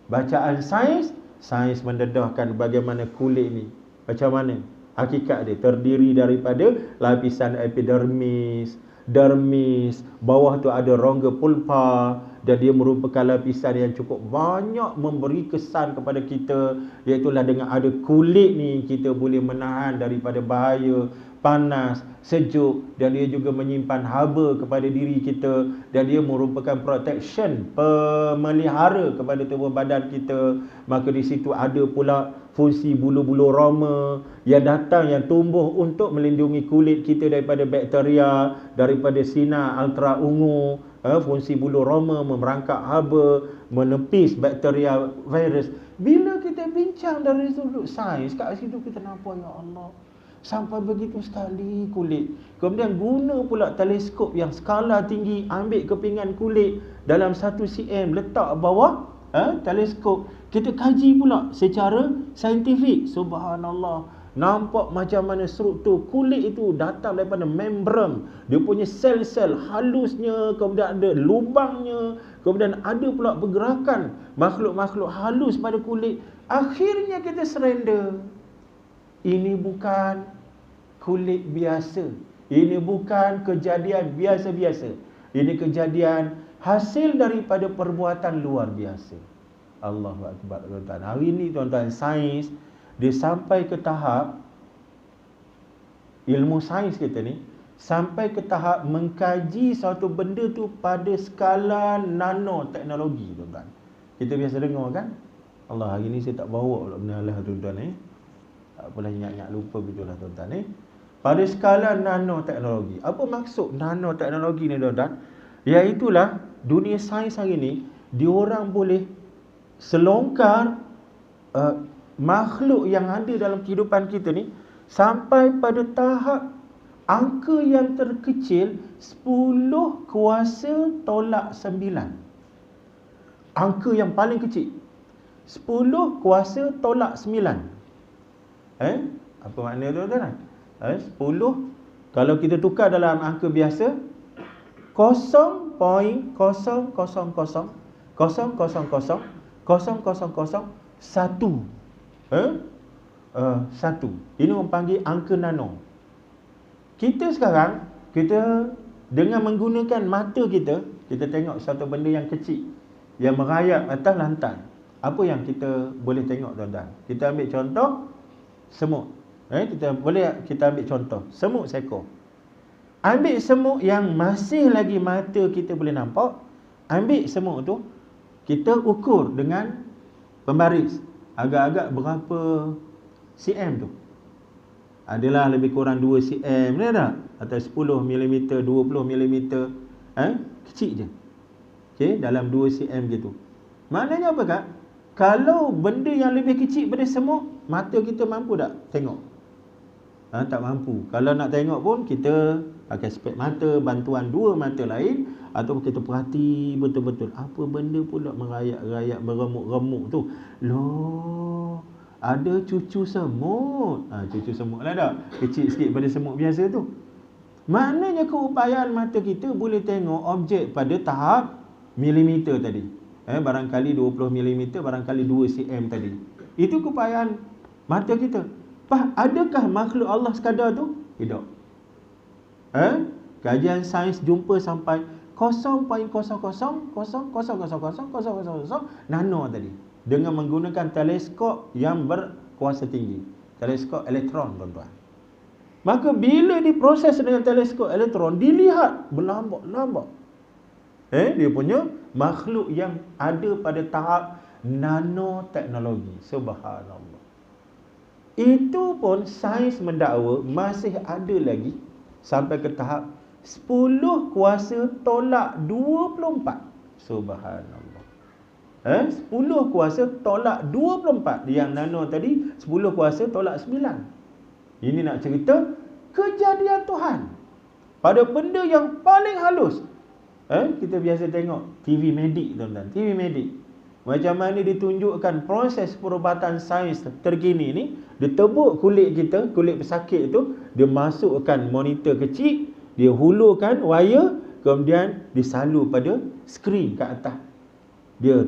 bacaan sains, sains mendedahkan bagaimana kulit ni, macam mana hakikat dia, terdiri daripada lapisan epidermis, dermis, bawah tu ada rongga pulpa, dan dia merupakan lapisan yang cukup banyak memberi kesan kepada kita, iaitulah dengan ada kulit ni kita boleh menahan daripada bahaya, panas, sejuk, dan dia juga menyimpan haba kepada diri kita, dan dia merupakan protection, pemelihara kepada tubuh badan kita. Maka di situ ada pula fungsi bulu-bulu roma yang datang, yang tumbuh untuk melindungi kulit kita daripada bakteria, daripada sinar ultra ungu, fungsi bulu roma, merangkak haba, menepis bakteria virus. Bila kita bincang dari sudut sains, kat situ kita nampak, ya Allah, sampai begitu sekali kulit. Kemudian guna pula teleskop yang skala tinggi, ambil kepingan kulit dalam 1 cm, letak bawah teleskop. Kita kaji pula secara saintifik. Subhanallah. Nampak macam mana struktur kulit itu datang daripada membran. Dia punya sel-sel halusnya, kemudian ada lubangnya, kemudian ada pula pergerakan makhluk-makhluk halus pada kulit. Akhirnya kita surrender. Ini bukan kulit biasa. Ini bukan kejadian biasa-biasa. Ini kejadian hasil daripada perbuatan luar biasa. Allahu Akbar, tuan-tuan. Hari ini, tuan-tuan, sains dia sampai ke tahap, ilmu sains kita ni sampai ke tahap mengkaji suatu benda tu pada skala nanoteknologi, tuan-tuan. Kita biasa dengar kan? Allah, hari ni saya tak bawa pula benda Allah, tuan-tuan. Tak apalah, ingat-ingat lupa begitulah, tuan-tuan. Pada skala nanoteknologi. Apa maksud nanoteknologi ni, tuan-tuan? Iaitulah dunia sains hari ni, diorang boleh selongkar makhluk yang ada dalam kehidupan kita ni sampai pada tahap angka yang terkecil 10 kuasa tolak 9. Angka yang paling kecil 10 kuasa tolak 9. Apa makna tu, tuan-tuan? 10, kalau kita tukar dalam angka biasa, 0.0000000001. 1. Ini orang panggil angka nano. Kita sekarang, kita dengan menggunakan mata kita tengok satu benda yang kecil yang merayap atas lantai. Apa yang kita boleh tengok, tuan-tuan? Kita ambil contoh semut. Kita ambil contoh semut seekor. Ambil semut yang masih lagi mata kita boleh nampak. Ambil semut tu, kita ukur dengan pembaris. Agak-agak berapa cm tu? Adalah lebih kurang 2 cm, ni tak? Atau 10 mm, 20 mm. Kecil je. Okey, dalam 2 cm gitu. Maknanya apa, Kak? Kalau benda yang lebih kecil pada semut, mata kita mampu tak tengok? Tak mampu. Kalau nak tengok pun kita pakai spek mata, bantuan 2 mata lain, atau kita perhati betul-betul apa benda pula merayap-rayap, meremuk-remuk tu. Loh, ada cucu semut. Cucu semut lah tak? Kecil sikit pada semut biasa tu. Maknanya keupayaan mata kita boleh tengok objek pada tahap milimeter tadi. Barangkali 20 mm, barangkali 2 cm tadi. Itu keupayaan mata kita. Adakah makhluk Allah sekadar tu? Tidak. Kajian sains jumpa sampai 0.00000000 nano tadi, dengan menggunakan teleskop yang berkuasa tinggi, teleskop elektron, tuan-tuan. Maka bila diproses dengan teleskop elektron, dilihat berlambak-lambak dia punya makhluk yang ada pada tahap nanoteknologi. Subhanallah. Itu pun sains mendakwa masih ada lagi sampai ke tahap 10 kuasa tolak 24. Subhanallah. 10 kuasa tolak 24. Yang nano tadi 10 kuasa tolak 9. Ini nak cerita kejadian Tuhan pada benda yang paling halus. Kita biasa tengok TV medik, tuan-tuan. TV medik. Macam mana ditunjukkan proses perubatan sains terkini ni. Dia tebuk kulit kita, kulit pesakit tu, dia masukkan monitor kecil, dia hulurkan wire, kemudian disalur pada skrin kat atas. Dia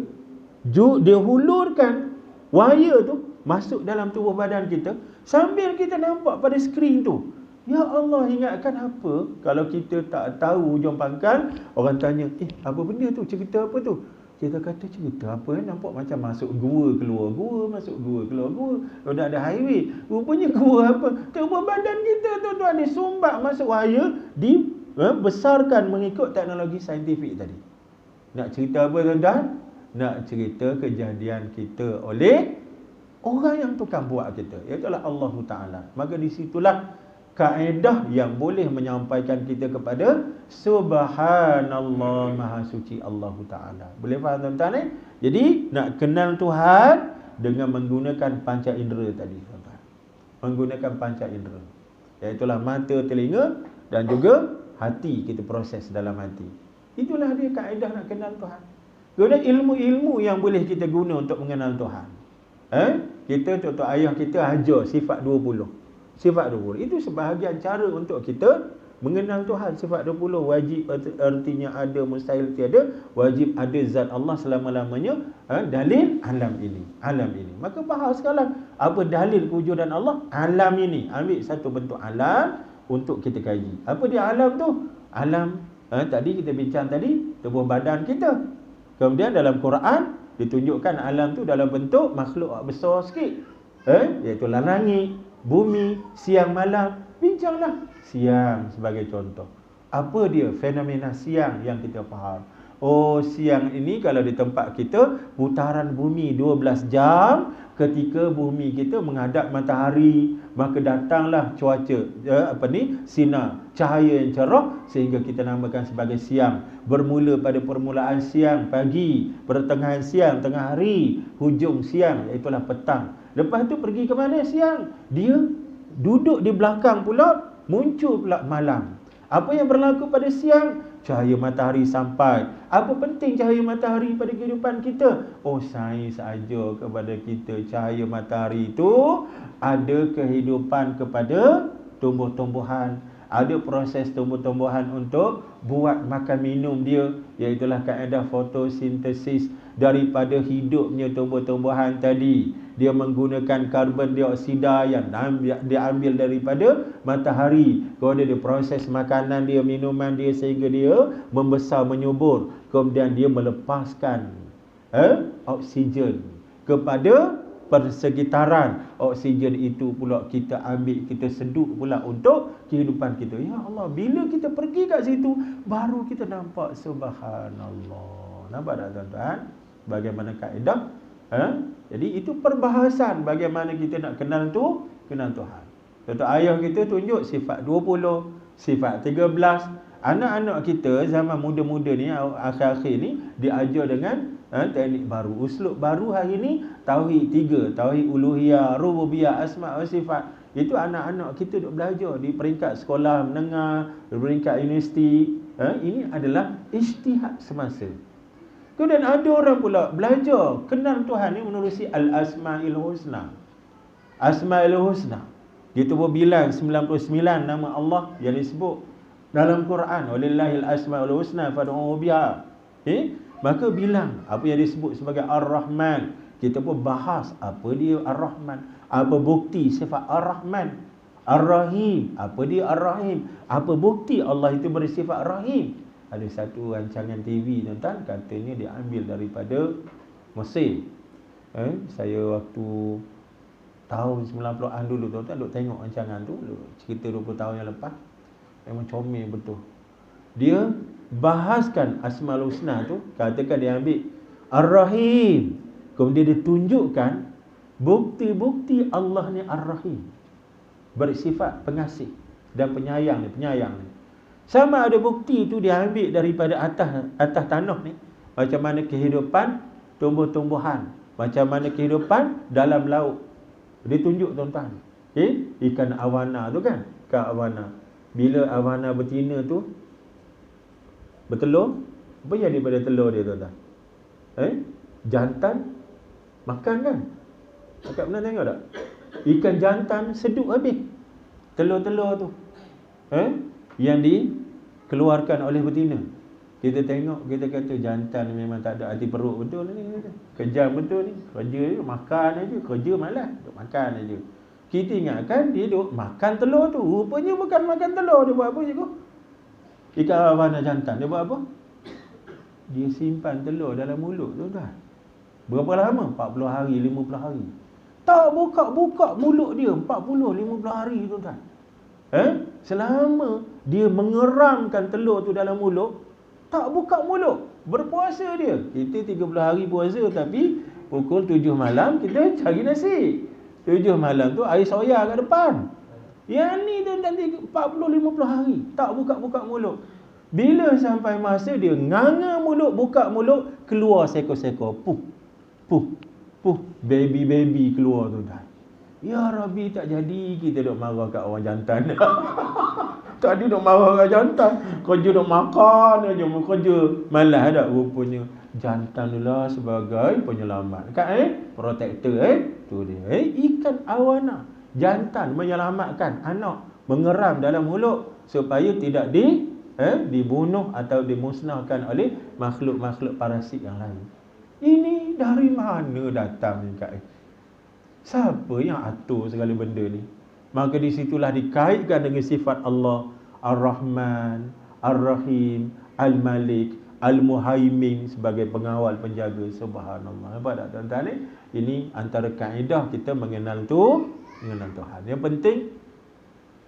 hulurkan wire tu masuk dalam tubuh badan kita, sambil kita nampak pada skrin tu. Ya Allah, ingatkan apa? Kalau kita tak tahu hujung pangkal, orang tanya, apa benda tu? Cerita apa tu? Kita kata cerita apa? Nampak macam masuk gua, keluar gua, masuk gua, keluar gua. Kalau ada highway, rupanya gua apa? Tubuh badan kita, tuan-tuan, disumbat masuk wire, dibesarkan mengikut teknologi saintifik tadi. Nak cerita apa, tuan-tuan? Nak cerita kejadian kita oleh orang yang tukang buat kita, iaitu Allah Ta'ala. Maka disitulah kaedah yang boleh menyampaikan kita kepada Subhanallah, Maha Suci Allah Ta'ala. Boleh faham tuan-tuan ni? Jadi nak kenal Tuhan dengan menggunakan panca indera tadi, tuan-tuan. Menggunakan panca indera, iaitulah mata, telinga dan juga hati. Kita proses dalam hati. Itulah dia kaedah nak kenal Tuhan. Kemudian ilmu-ilmu yang boleh kita guna untuk mengenal Tuhan. Kita, contoh ayah kita ajar sifat 20. Sifat 20 itu sebahagian cara untuk kita mengenal Tuhan. Sifat 20 wajib artinya ada, mustahil tiada. Wajib ada zat Allah selama-lamanya. Dalil alam ini. Alam ini. Maka bahas sekarang apa dalil kewujudan Allah? Alam ini. Ambil satu bentuk alam untuk kita kaji. Apa dia alam tu? Alam tadi kita bincang tadi, tubuh badan kita. Kemudian dalam Quran ditunjukkan alam tu dalam bentuk makhluk besar sikit. Iaitu langit, bumi, siang malam. Bincanglah siang sebagai contoh. Apa dia fenomena siang yang kita faham? Oh, siang ini kalau di tempat kita putaran bumi 12 jam. Ketika bumi kita menghadap matahari, maka datanglah cuaca sinar cahaya yang cerah sehingga kita namakan sebagai siang. Bermula pada permulaan siang pagi, pertengahan siang tengah hari, hujung siang iaitulah petang. Lepas tu pergi ke mana siang? Dia duduk di belakang pula, muncul pula malam. Apa yang berlaku pada siang? Cahaya matahari sampai. Apa penting cahaya matahari pada kehidupan kita? Oh, sains ajar kepada kita cahaya matahari itu ada kehidupan kepada tumbuh-tumbuhan. Ada proses tumbuh-tumbuhan untuk buat makan minum dia, iaitulah kaedah fotosintesis. Daripada hidupnya tumbuh-tumbuhan tadi, dia menggunakan karbon dioksida yang diambil daripada matahari. Kemudian dia proses makanan dia, minuman dia sehingga dia membesar, menyubur. Kemudian dia melepaskan oksigen kepada persekitaran. Oksigen itu pula kita ambil, kita sedut pula untuk kehidupan kita. Ya Allah, bila kita pergi kat situ baru kita nampak subhanallah. Nampak tak tuan-tuan? Bagaimana kaedah? Jadi itu perbahasan bagaimana kita nak kenal Tuhan. Contoh ayah kita tunjuk sifat 20, sifat 13. Anak-anak kita zaman muda-muda ni, akhir-akhir ni diajar dengan teknik baru, uslub baru hari ni, tauhid 3, tauhid uluhiyah, rububiyah, asma wa sifat. Itu anak-anak kita duk belajar di peringkat sekolah menengah, di peringkat universiti. Ini adalah ijtihad semasa. Kemudian ada orang pula belajar kenal Tuhan ni menerusi al-asma'il husna. Asma'il husna. Dia tu bilang 99 nama Allah yang disebut dalam Quran. Walillahil asma'ul husna fad'uhu biha. Maka bilang apa yang disebut sebagai Ar-Rahman. Kita pun bahas apa dia Ar-Rahman, apa bukti sifat Ar-Rahman. Ar-Rahim, apa dia Ar-Rahim, apa bukti Allah itu bersifat Rahim. Ada satu rancangan TV tuan-tuan, katanya dia ambil daripada Mesir. Saya waktu tahun 90-an dulu tuan-tuan duk tengok rancangan tu, cerita 20 tahun yang lepas. Memang comel betul. Dia bahaskan Asmaul Husna tu, katakan dia ambil Ar-Rahim, kemudian dia tunjukkan bukti-bukti Allah ni Ar-Rahim, bersifat pengasih dan penyayang ni. Sama ada bukti tu dia ambil daripada atas tanah ni, macam mana kehidupan tumbuh-tumbuhan, macam mana kehidupan dalam laut. Dia tunjuk tuan-tuan. Ikan awana tu kan, ikan awana. Bila awana betina tu bertelur, apa yang daripada telur dia tuan-tuan? Jantan makan kan? Kakak pernah tengok tak? Ikan jantan sedut habis telur-telur tu. Yang dikeluarkan oleh betina. Kita tengok, kita kata jantan memang tak ada hati perut betul ni. Kejam betul ni. Kerja je, makan aja, kerja malas, duk makan aja. Kita ingatkan dia duk makan telur tu. Rupanya bukan makan telur, dia buat apa cikgu? Ikan awana jantan dia buat apa? Dia simpan telur dalam mulut tuan-tuan. Berapa lama? 40 hari, 50 hari. Tak buka-buka mulut dia 40-50 hari tuan-tuan. Selama dia mengeramkan telur tu dalam mulut, tak buka mulut. Berpuasa dia. Kita 30 hari puasa, tapi pukul 7 malam kita cari nasi. 7 malam tu air soya kat depan. Yang ni tuan-tuan 40-50 hari tak buka-buka mulut. Bila sampai masa dia nganga mulut, buka mulut, keluar sekor-sekor. Puh, puh, puh, baby keluar tuan-tuan. Ya Rabbi, tak jadi kita duk marah kat orang jantan. Tadi duk marah kat jantan, kerja duk makan aja, kerja malas dak rupanya. Jantan pula sebagai penyelamat. Kan protector tu dia. Ikan awana, jantan menyelamatkan anak, mengeram dalam mulut supaya tidak dibunuh atau dimusnahkan oleh makhluk-makhluk parasit yang lain. Ini dari mana datang ni Kak? Siapa yang atur segala benda ni? Maka di situlah dikaitkan dengan sifat Allah Ar-Rahman, Ar-Rahim, Al-Malik, Al-Muhaimin sebagai pengawal penjaga. Subhanallah. Nampak tak tuan-tuan ni? Ini antara kaedah kita mengenal Tuhan. Yang penting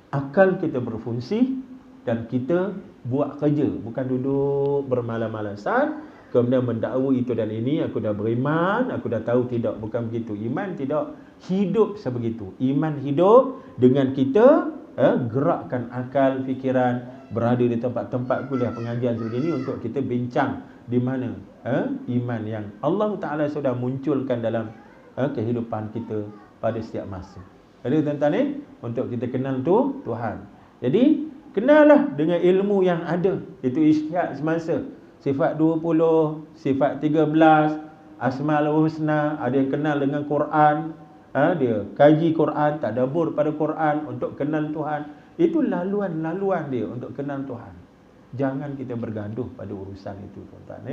akal kita berfungsi dan kita buat kerja, bukan duduk bermalas-malasan kemudian mendakwa itu dan ini. Aku dah beriman, aku dah tahu. Tidak, bukan begitu. Iman tidak hidup sebegitu. Iman hidup dengan kita gerakkan akal, fikiran, berada di tempat-tempat kuliah pengajian seperti ini untuk kita bincang di mana iman yang Allah Ta'ala sudah munculkan dalam kehidupan kita pada setiap masa. Jadi tuan-tuan ni, untuk kita kenal Tuhan. Jadi kenallah dengan ilmu yang ada. Itu ijtihad semasa. Sifat 20, sifat 13, Asmaul Husna. Ada yang kenal dengan Quran, dia kaji Quran, tadabbur pada Quran untuk kenal Tuhan. Itu laluan-laluan dia untuk kenal Tuhan. Jangan kita bergaduh pada urusan itu tuan-tuan.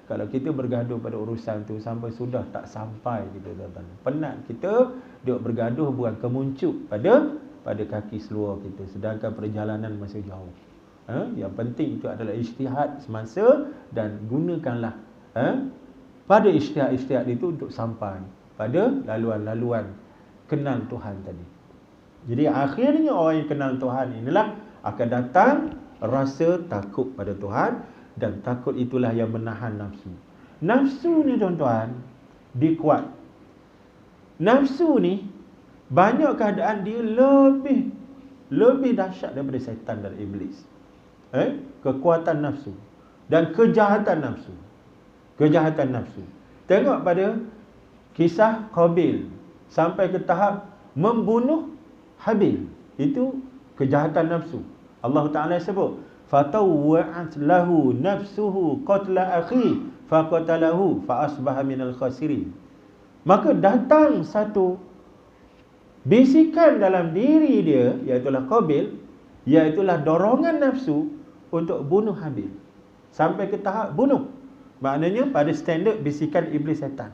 Kalau kita bergaduh pada urusan itu sampai sudah tak sampai kita tuan-tuan. Penat kita duk bergaduh bukan kemuncup pada kaki seluar kita, sedangkan perjalanan masih jauh. Yang penting itu adalah ijtihad semasa dan gunakanlah pada ijtihad itu untuk sampai pada laluan-laluan kenal Tuhan tadi. Jadi akhirnya orang yang kenal Tuhan inilah akan datang rasa takut pada Tuhan, dan takut itulah yang menahan nafsu. Nafsu ni tuan-tuan dikuat. Nafsu ni banyak keadaan dia lebih dahsyat daripada syaitan dan iblis. Kekuatan nafsu dan kejahatan nafsu. Kejahatan nafsu. Tengok pada kisah Qabil sampai ke tahap membunuh Habil. Itu kejahatan nafsu. Allah Ta'ala sebut, fatawwa'at lahu nafsuhu qatla akhi faqatalahu fa asbaha minal khasirin. Maka datang satu bisikan dalam diri dia, iaitulah Qabil, iaitulah dorongan nafsu untuk bunuh Habil sampai ke tahap bunuh. Maknanya pada standard bisikan iblis setan.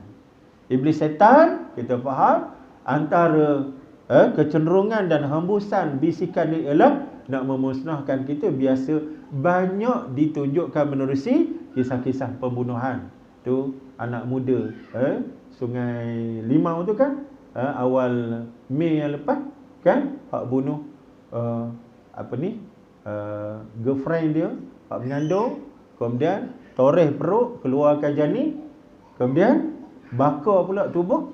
Iblis setan, kita faham, antara kecenderungan dan hembusan bisikan dia ialah nak memusnahkan kita. Biasa banyak ditunjukkan menerusi kisah-kisah pembunuhan. Tu anak muda Sungai Limau tu kan, awal Mei yang lepas kan, hak bunuh girlfriend dia, hak mengandung, kemudian toreh perut, keluarkan janin, kemudian bakar pula tubuh.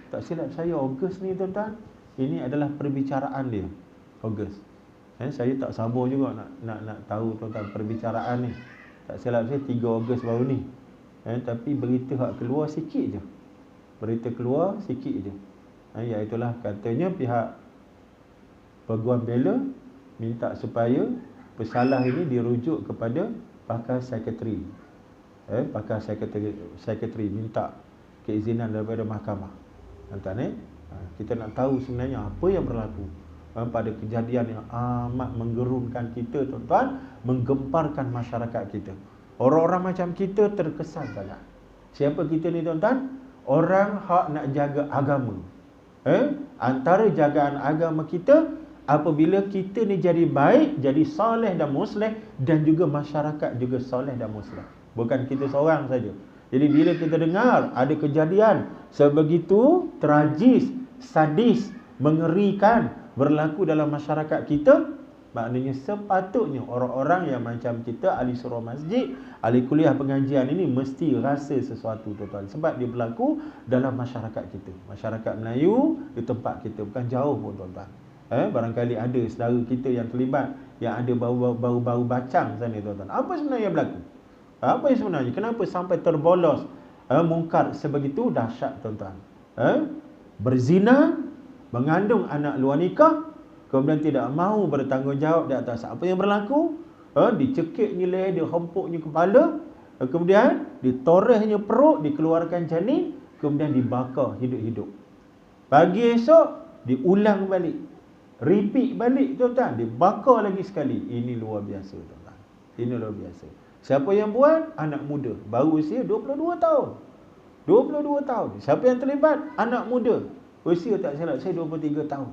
Tak silap saya Ogos ni tuan-tuan, ini adalah perbicaraan dia Ogos. Saya tak sabar juga nak tahu tuan-tuan perbicaraan ni. Tak silap saya 3 Ogos baru ni. Tapi berita hak keluar sikit je. Berita keluar sikit je. Iaitulah katanya pihak peguam bela minta supaya pesalah ini dirujuk kepada pakar psikiatri. Pakar psikiatri minta keizinan daripada mahkamah. Tuan-tuan, kita nak tahu sebenarnya apa yang berlaku pada kejadian yang amat menggerunkan kita tuan-tuan, menggemparkan masyarakat kita. Orang-orang macam kita terkesan sangat. Siapa kita ni tuan-tuan? Orang hak nak jaga agama. Antara jagaan agama kita, apabila kita ni jadi baik, jadi soleh dan musleh, dan juga masyarakat juga soleh dan musleh. Bukan kita seorang saja. Jadi bila kita dengar ada kejadian sebegitu tragis, sadis, mengerikan berlaku dalam masyarakat kita, maknanya sepatutnya orang-orang yang macam kita, ahli surau masjid, ahli kuliah pengajian ini mesti rasa sesuatu tuan-tuan. Sebab dia berlaku dalam masyarakat kita, masyarakat Melayu di tempat kita, bukan jauh pun tuan-tuan. Barangkali ada saudara kita yang terlibat, yang ada bau bacang sana tuan-tuan. Apa sebenarnya yang berlaku? Apa yang sebenarnya? Kenapa sampai terbolos mungkar sebegitu dahsyat tuan-tuan? Berzina, mengandung anak luar nikah, kemudian tidak mahu bertanggungjawab di atas apa yang berlaku, dicekiknya leher, dihempuknya kepala, kemudian ditorehnya perut, dikeluarkan janin, kemudian dibakar hidup-hidup. Pagi esok diulang balik, repeat balik tuan-tuan, dibakar lagi sekali. Ini luar biasa tuan-tuan. Ini luar biasa. Siapa yang buat? Anak muda, baru usia 22 tahun. 22 tahun. Siapa yang terlibat? Anak muda. Usia tak silap saya 23 tahun.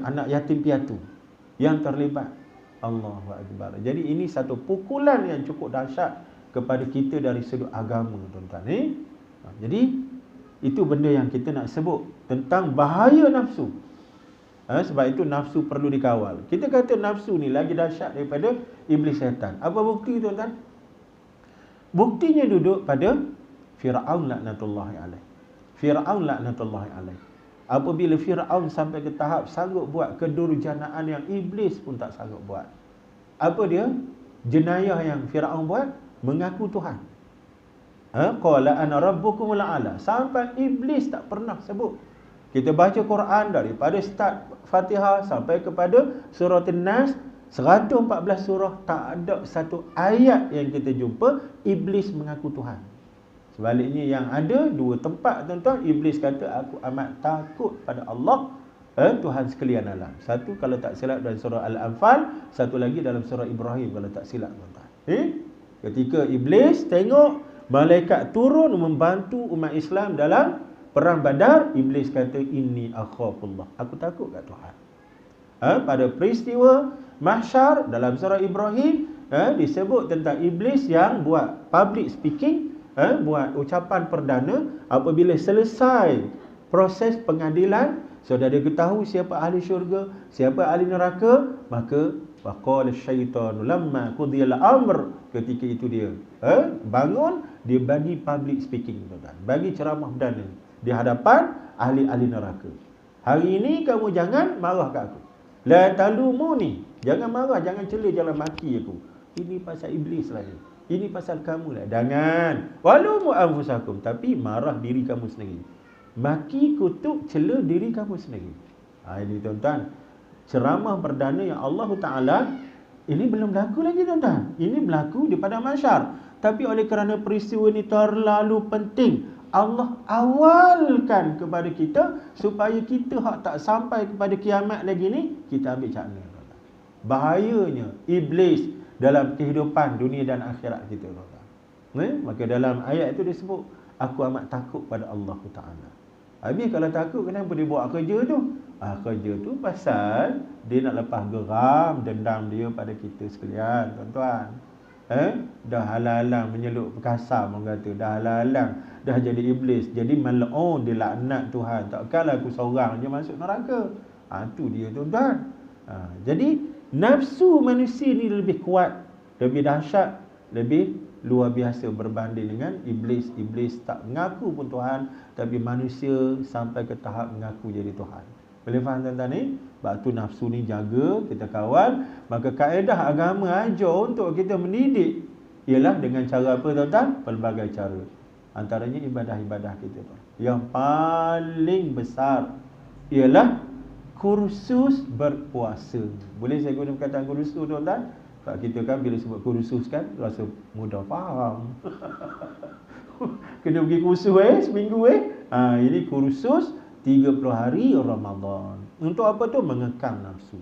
Anak yatim piatu yang terlibat. Allahu Akbar. Jadi ini satu pukulan yang cukup dahsyat kepada kita dari sudut agama tuan-tuan. Jadi itu benda yang kita nak sebut tentang bahaya nafsu. Sebab itu nafsu perlu dikawal. Kita kata nafsu ni lagi dahsyat daripada iblis syaitan. Apa bukti tuan-tuan? Buktinya duduk pada Fir'aun laknatullahi alaih. Fir'aun laknatullahi alaih. Apabila Fir'aun sampai ke tahap sanggup buat kedurjanaan yang iblis pun tak sanggup buat. Apa dia? Jenayah yang Fir'aun buat? Mengaku Tuhan. Qala ana rabbukumul a'la. Sampai iblis tak pernah sebut. Kita baca Quran daripada start Fatihah sampai kepada surah An-Nas, 114 surah, tak ada satu ayat yang kita jumpa iblis mengaku Tuhan. Sebaliknya yang ada dua tempat tuan-tuan, iblis kata aku amat takut pada Allah, Tuhan sekalian alam. Satu kalau tak silap dalam surah Al-Anfal, satu lagi dalam surah Ibrahim kalau tak silap tuan-tuan. Ketika iblis tengok malaikat turun membantu umat Islam dalam perang Badar, iblis kata inni akhafullah, aku takut kat Tuhan. Pada peristiwa mahsyar dalam surah Ibrahim, disebut tentang iblis yang buat public speaking, buat ucapan perdana. Apabila selesai proses pengadilan, saudara ketahui siapa ahli syurga, siapa ahli neraka, maka waqala syaitanu lamma qudiyal amr, ketika itu dia bangun, dia bagi public speaking tuan-tuan, bagi ceramah perdana di hadapan ahli-ahli neraka. Hari ini kamu jangan marah kat aku, la talumuni, jangan marah, jangan cela, jangan maki aku. Ini pasal iblis lah ni, ini pasal kamu lah. Jangan walumu anfusakum, tapi marah diri kamu sendiri, maki, kutuk, cela diri kamu sendiri. Ini tuan-tuan, ceramah perdana yang Allah Ta'ala, ini belum berlaku lagi tuan-tuan. Ini berlaku di padang mahsyar. Tapi oleh kerana peristiwa ini terlalu penting, Allah awalkan kepada kita supaya kita hak tak sampai kepada kiamat lagi ni, kita ambil cara. Bahayanya iblis dalam kehidupan dunia dan akhirat kita tuan-tuan. Maka dalam ayat itu disebut aku amat takut pada Allah Ta'ala. Habis kalau takut, kenapa dia buat kerja tu? Kerja tu pasal dia nak lepas geram dendam dia pada kita sekalian tuan-tuan. Dah halang-halang menyelup kasar, orang kata dah halang-halang, dah jadi iblis, jadi mal'un, dia laknat Tuhan, takkanlah aku seorang je masuk neraka. Tu dia tuan-tuan. Jadi nafsu manusia ni lebih kuat, lebih dahsyat, lebih luar biasa berbanding dengan iblis. Iblis tak mengaku pun Tuhan, tapi manusia sampai ke tahap mengaku jadi Tuhan. Boleh faham tuan-tuan ni? Sebab tu nafsu ni jaga, kita kawal. Maka kaedah agama ajar untuk kita mendidik ialah dengan cara apa tuan-tuan? Pelbagai cara. Antaranya ibadah-ibadah kita tuan. Yang paling besar ialah kursus berpuasa. Boleh saya guna perkataan kursus tuan-tuan? Sebab kita kan bila sebut kursus kan rasa mudah faham. Kena pergi kursus seminggu ini kursus 30 hari Ramadan. Untuk apa tu? Mengekang nafsu.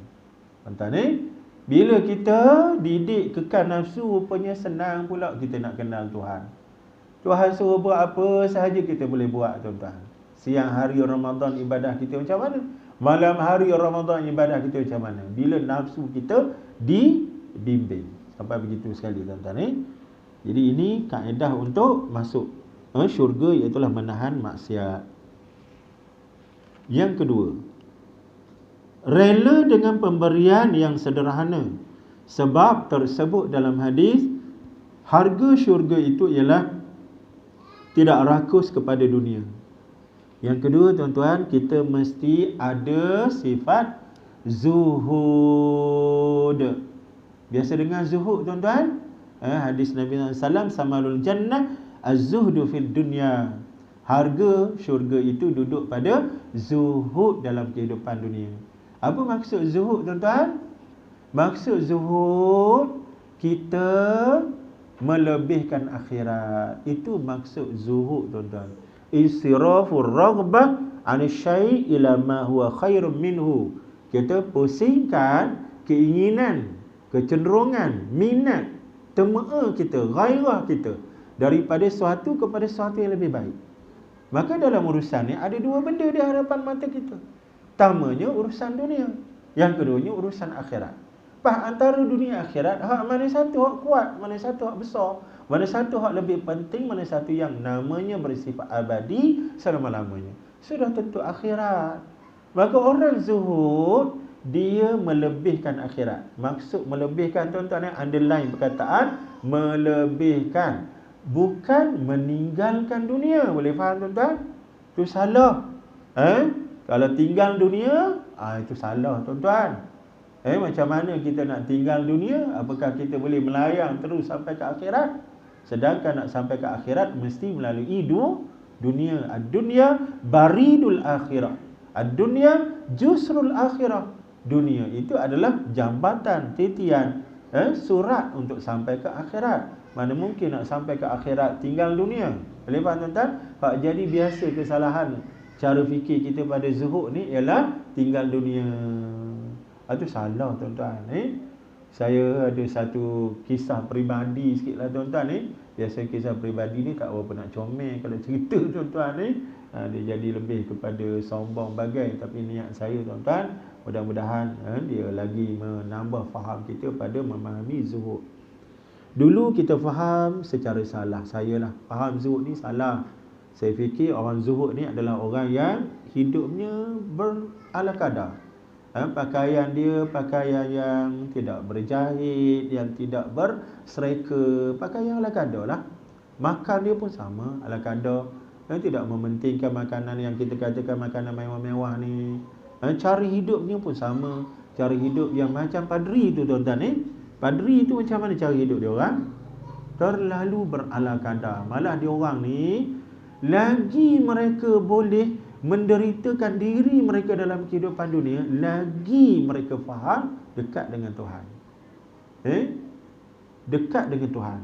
Tuan-tuan bila kita didik kekang nafsu, rupanya senang pula kita nak kenal Tuhan. Tuhan suruh buat apa sahaja kita boleh buat tuan-tuan. Siang hari Ramadan ibadah kita macam mana? Malam hari Ramadan ibadah kita macam mana? Bila nafsu kita dibimbing. Sampai begitu sekali tuan-tuan Jadi ini kaedah untuk masuk syurga, iaitu menahan maksiat. Yang kedua, rela dengan pemberian yang sederhana. Sebab tersebut dalam hadis, harga syurga itu ialah tidak rakus kepada dunia. Yang kedua tuan-tuan, kita mesti ada sifat zuhud. Biasa dengar zuhud tuan-tuan? Hadis Nabi SAW, samalul jannah az-zuhdu fid dunya. Harga syurga itu duduk pada zuhud dalam kehidupan dunia. Apa maksud zuhud tuan-tuan? Maksud zuhud, kita melebihkan akhirat. Itu maksud zuhud tuan-tuan. Israfur raghbah anisyai ila ma huwa khairun minhu. Kita pusingkan keinginan, kecenderungan, minat, temaa kita, gairah kita daripada sesuatu kepada sesuatu yang lebih baik. Maka dalam urusan ni ada dua benda di hadapan mata kita. Pertamanya urusan dunia, yang keduanya urusan akhirat. Antara dunia akhirat, hak mana satu hak kuat, mana satu hak besar, mana satu hak lebih penting, mana satu yang namanya bersifat abadi selama-lamanya. Sudah tentu akhirat. Maka orang zuhud, dia melebihkan akhirat. Maksud melebihkan tuan-tuan, underline perkataan melebihkan, bukan meninggalkan dunia. Boleh faham tuan-tuan? Itu salah. Kalau tinggal dunia, itu salah tuan-tuan. Macam mana kita nak tinggal dunia? Apakah kita boleh melayang terus sampai ke akhirat? Sedangkan nak sampai ke akhirat mesti melalui dunia. Ad-dunya baridul akhirah. Ad-dunya jusrul akhirah. Dunia itu adalah jambatan, titian, surat untuk sampai ke akhirat. Mana mungkin nak sampai ke akhirat tinggal dunia? Boleh faham tuan-tuan? Jadi biasa kesalahan cara fikir kita pada zuhud ni ialah tinggal dunia. Itu salah tuan-tuan. Saya ada satu kisah peribadi sikitlah tuan-tuan. Biasa kisah peribadi ni tak berapa nak comel kalau cerita tuan-tuan. Dia jadi lebih kepada sombong bagai. Tapi niat saya tuan-tuan, mudah-mudahan dia lagi menambah faham kita pada memahami zuhud. Dulu kita faham secara salah. Saya lah faham zuhud ni salah. Saya fikir orang zuhud ni adalah orang yang hidupnya berala kadar. Pakaian dia pakaian yang tidak berjahit, yang tidak bersereka, pakaian ala kadar lah. Makan dia pun sama, ala kadar. Tidak mementingkan makanan yang kita katakan makanan mewah-mewah ni. Cara hidupnya pun sama, cara hidup yang macam padri tu tuan-tuan. Padri tu macam mana cara hidup dia orang? Terlalu berala kadar. Malah dia orang ni, lagi mereka boleh menderitakan diri mereka dalam kehidupan dunia, lagi mereka faham dekat dengan Tuhan. Dekat dengan Tuhan.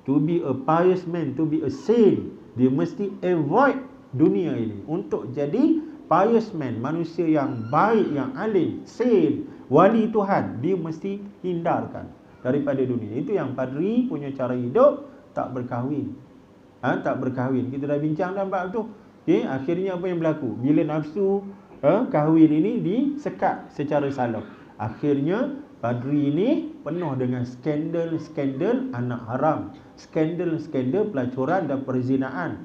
To be a pious man, to be a saint, dia mesti avoid dunia ini. Untuk jadi pious man, manusia yang baik, yang alim, saint, wali Tuhan, dia mesti hindarkan daripada dunia. Itu yang padri punya cara hidup, tak berkahwin. Tak berkahwin. Kita dah bincang dalam bab tu. Akhirnya apa yang berlaku? Bila nafsu kahwin ini disekat secara salah, akhirnya padri ini penuh dengan skandal anak haram, skandal pelacuran dan perzinaan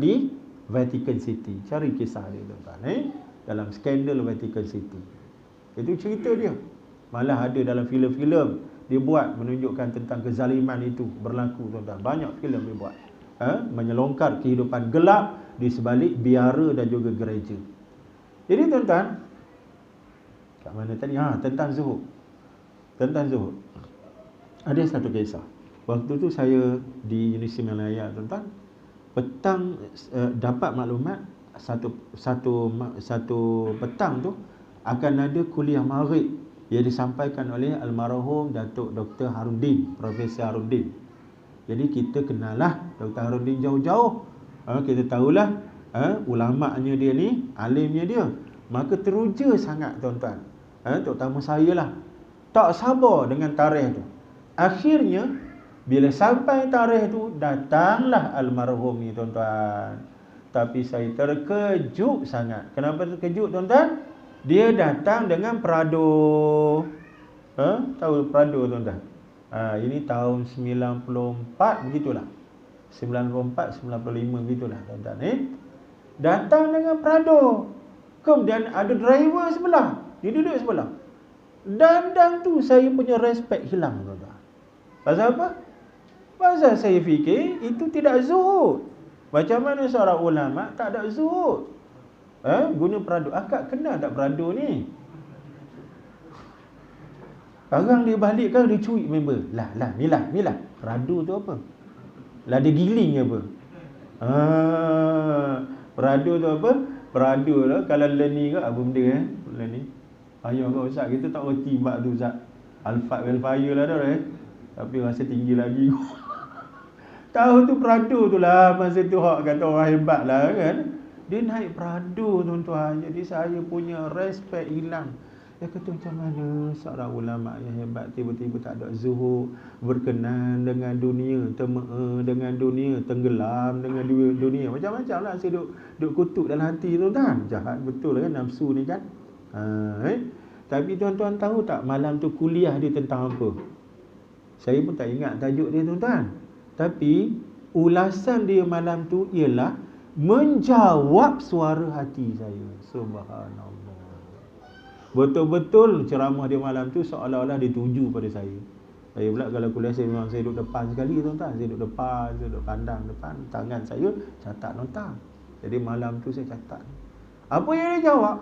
di Vatican City. Cari kisah dia tuan-tuan, dalam skandal Vatican City. Itu cerita dia. Malah ada dalam filem-filem dia buat menunjukkan tentang kezaliman itu berlaku tuan-tuan. Banyak filem dia buat. Menyelongkar kehidupan gelap di sebalik biara dan juga gereja. Jadi tuan-tuan, kat mana tadi? Tentang zuhud. Tentang zuhud. Ada satu kisah. Waktu tu saya di Universiti Malaya tuan-tuan, petang dapat maklumat satu petang tu akan ada kuliah maghrib yang disampaikan oleh almarhum Datuk Dr. Harudin, Profesor Harudin. Jadi kita kenallah Dr. Harudin jauh-jauh. Kita tahulah ulama'nya dia ni, alimnya dia. Maka teruja sangat tuan-tuan. Terutama saya lah, tak sabar dengan tarikh tu. Akhirnya bila sampai tarikh tu, datanglah almarhum ni tuan-tuan. Tapi saya terkejut sangat. Kenapa terkejut tuan-tuan? Dia datang dengan Prado. Tahu Prado tuan-tuan? Ini tahun 94 begitulah. 94, 95 begitulah tuan-tuan. Datang dengan Prado. Kemudian ada driver sebelah. Dia duduk sebelah. Dan tu saya punya respect hilang tuan-tuan. Pasal apa? Pasal saya fikir itu tidak zuhud. Macam mana seorang ulama tak ada zuhud? Guna Prado. Akak kenal tak Prado ni? Sekarang dia balik kan, dia cuik member. Milah. Peradu tu apa? Lah dia giling apa? Peradu tu apa? Peradu tu kalau learning ke apa benda learning. Ayah kau Ustaz, kita tak reti bab tu Ustaz. Alfat welfare lah dah Tapi rasa tinggi lagi. Tahu tu peradu tu lah, masa tu hak kata orang hebat lah kan. Dia naik peradu tuan-tuan. Jadi saya punya respect hilang. Dia kata macam mana seorang ulama yang hebat tiba-tiba tak ada zuhud, berkenan dengan dunia, dengan dunia, tenggelam dengan dunia. Macam-macam lah saya duk kutuk dalam hati tuan-tuan. Jahat betul kan nafsu ni kan. Tapi tuan-tuan tahu tak malam tu kuliah dia tentang apa? Saya pun tak ingat tajuk dia tuan-tuan. Tapi ulasan dia malam tu ialah menjawab suara hati saya. Subhanallah. Betul-betul ceramah dia malam tu seolah-olah dia tuju pada saya. Saya pula kalau kuliah saya memang saya duduk depan sekali tuan-tuan. Saya duduk depan, saya duduk pandang depan. Tangan saya catat nota. Jadi malam tu saya catat. Apa yang dia jawab?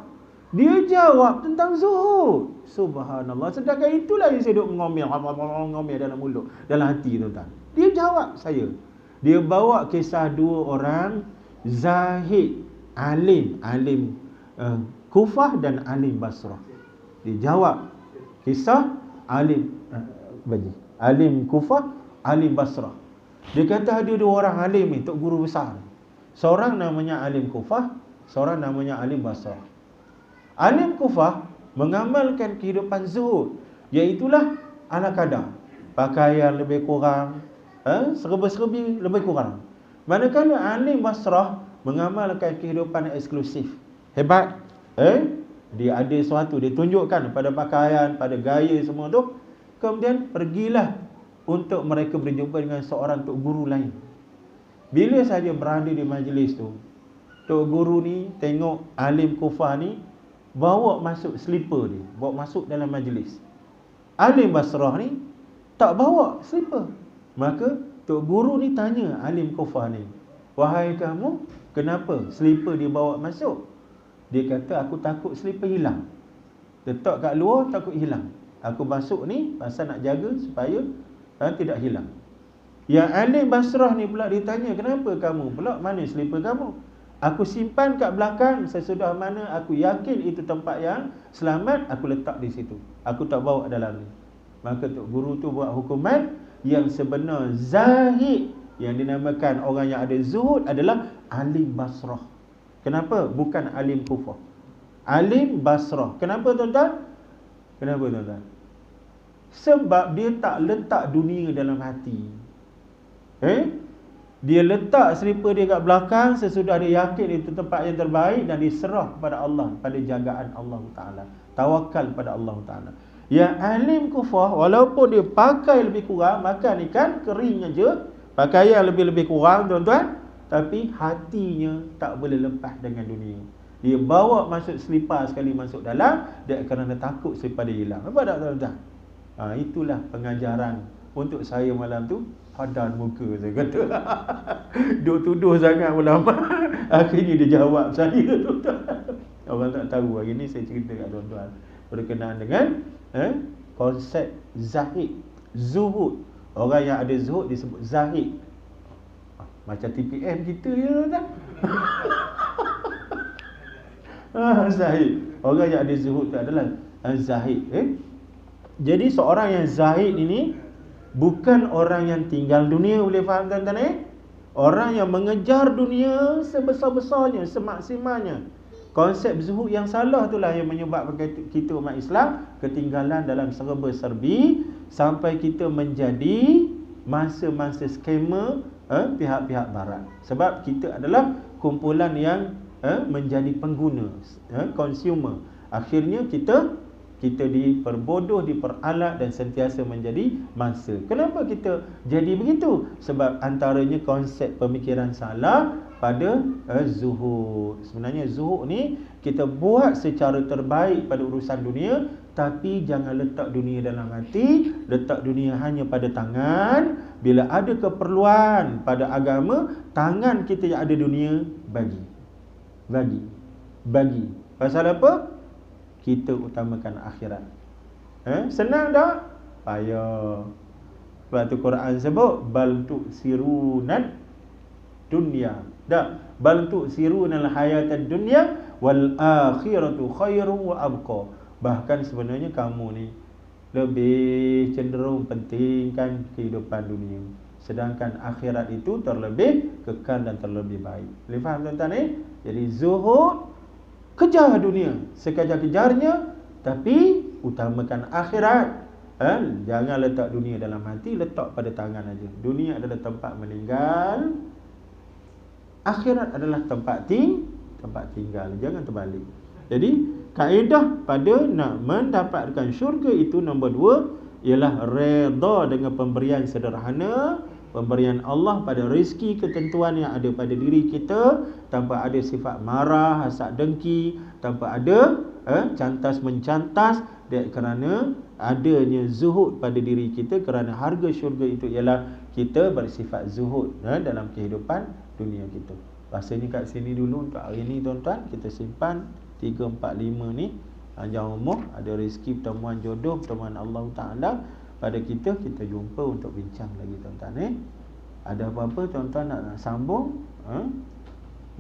Dia jawab tentang zuhud. Subhanallah. Sedangkan itulah yang saya duduk ngomel dalam mulut, dalam hati tuan-tuan. Dia jawab saya. Dia bawa kisah dua orang zahid, alim Kufah dan alim Basrah. Dia jawab kisah alim Kufah, alim Basrah. Dia kata ada dua orang alim ni, tok guru besar. Seorang namanya alim Kufah, seorang namanya alim Basrah. Alim Kufah mengamalkan kehidupan zuhud, iaitulah ala kadar, pakaian lebih kurang, serba-serbi lebih kurang. Manakala alim Basrah mengamalkan kehidupan eksklusif. Hebat. Dia ada sesuatu, dia tunjukkan pada pakaian, pada gaya semua tu. Kemudian pergilah untuk mereka berjumpa dengan seorang tok guru lain. Bila saja berada di majlis tu, tok guru ni tengok alim Kufah ni bawa masuk slipper dia, bawa masuk dalam majlis. Alim Basrah ni tak bawa slipper. Maka tok guru ni tanya alim Kufah ni, "Wahai kamu, kenapa slipper dia bawa masuk?" Dia kata, "Aku takut slipper hilang. Letak kat luar takut hilang. Aku masuk ni pasal nak jaga supaya tidak hilang." Yang alim Basrah ni pula ditanya, "Kenapa kamu pula? Mana slipper kamu?" "Aku simpan kat belakang, sesudah mana aku yakin itu tempat yang selamat, aku letak di situ. Aku tak bawa dalam ni." Maka tok guru tu buat hukuman yang sebenar zahid, yang dinamakan orang yang ada zuhud adalah alim Basrah. Kenapa? Bukan alim Kufah. Alim Basrah. Kenapa tuan-tuan? Sebab dia tak letak dunia dalam hati. Dia letak slipper dia kat belakang, sesudah dia yakin itu tempat yang terbaik, dan dia serah kepada Allah, pada jagaan Allah Ta'ala. Tawakal pada Allah Ta'ala. Yang alim Kufah, walaupun dia pakai lebih kurang, makan ikan kering aja, pakaian lebih-lebih kurang tuan-tuan, tapi hatinya tak boleh lepas dengan dunia. Dia bawa masuk selipar sekali masuk dalam, dia kerana takut selipar dia hilang. Nampak tak tuan-tuan? Itulah pengajaran untuk saya malam tu. Hadan muka saya kata. Duk tuduh sangat ulama. Akhirnya dia jawab saya tuan-tuan. Orang tak tahu hari ni saya cerita kat tuan-tuan berkenaan dengan konsep zahid, zuhud. Orang yang ada zuhud disebut zahid. Macam TPM kita je tuan-tuan. Zahid. Orang yang ada zuhud tu adalah zahid. Jadi seorang yang zahid ini bukan orang yang tinggal dunia, boleh faham tuan-tuan Orang yang mengejar dunia sebesar-besarnya, semaksimalnya. Konsep zuhud yang salah itulah yang menyebabkan kita umat Islam ketinggalan dalam serba-serbi, sampai kita menjadi masa-masa skamer pihak-pihak barat. Sebab kita adalah kumpulan yang menjadi pengguna, consumer. Akhirnya kita diperbodoh, diperalat dan sentiasa menjadi mangsa. Kenapa kita jadi begitu? Sebab antaranya konsep pemikiran salah pada zuhud. Sebenarnya zuhud ni kita buat secara terbaik pada urusan dunia, tapi jangan letak dunia dalam hati, letak dunia hanya pada tangan. Bila ada keperluan pada agama, tangan kita yang ada dunia bagi. Pasal apa? Kita utamakan akhirat. Senang tak? Payah. Sebab tu Quran sebut bal tu'sirunad dunya. Tak, bal tu'sirunal hayatad dunya wal akhiratu khairun wa abqa. Bahkan sebenarnya kamu ni lebih cenderung pentingkan kehidupan dunia, sedangkan akhirat itu terlebih kekal dan terlebih baik. Boleh faham tuan-tuan ni? Jadi zuhud, kejar dunia sekejar-kejarnya, tapi utamakan akhirat. Jangan letak dunia dalam hati, letak pada tangan aja. Dunia adalah tempat meninggal, akhirat adalah tempat tinggal. Jangan terbalik. Jadi kaedah pada nak mendapatkan syurga itu nombor 2 ialah redha dengan pemberian sederhana, pemberian Allah pada rezeki ketentuan yang ada pada diri kita, tanpa ada sifat marah, hasad, dengki, tanpa ada cantas mencantas, kerana adanya zuhud pada diri kita. Kerana harga syurga itu ialah kita bersifat zuhud dalam kehidupan dunia kita. Rasanya kat sini dulu untuk hari ni tuan-tuan. Kita simpan 3, 4, 5 ni panjang umur, ada rezeki pertemuan jodoh, pertemuan Allah Ta'ala pada kita. Kita jumpa untuk bincang lagi tuan-tuan. Ada apa-apa tuan-tuan nak sambung,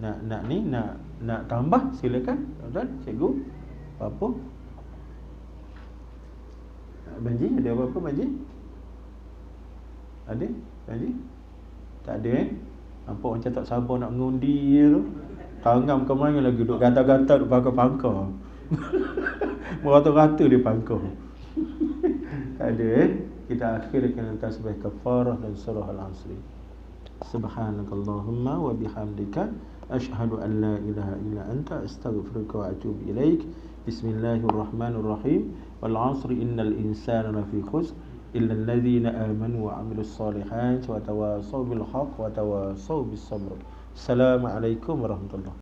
nak tambah, silakan tuan-tuan. Cikgu apa-apa? Banji, ada apa-apa Banji? Ada? Banji? Tak ada Nampak macam tak sabar nak mengundi tu. Tangan ke mana lagi duduk gata-gata, duduk pangkar-pangkar. Merata-rata dia pangkar. Tak ada Kita akhirkan tasbih kafarah dan surah Al-Asri. Subhanakallahumma wa bihamdika asyhadu an la ilaha illa anta astaghfiruka wa atubu ilaik. Bismillahirrahmanirrahim. Wal 'asri innal insana lafi khusr illa alladhina amanu wa 'amilus solihat wa tawassaw bil haqq wa tawassaw bis sabr. Assalamualaikum warahmatullahi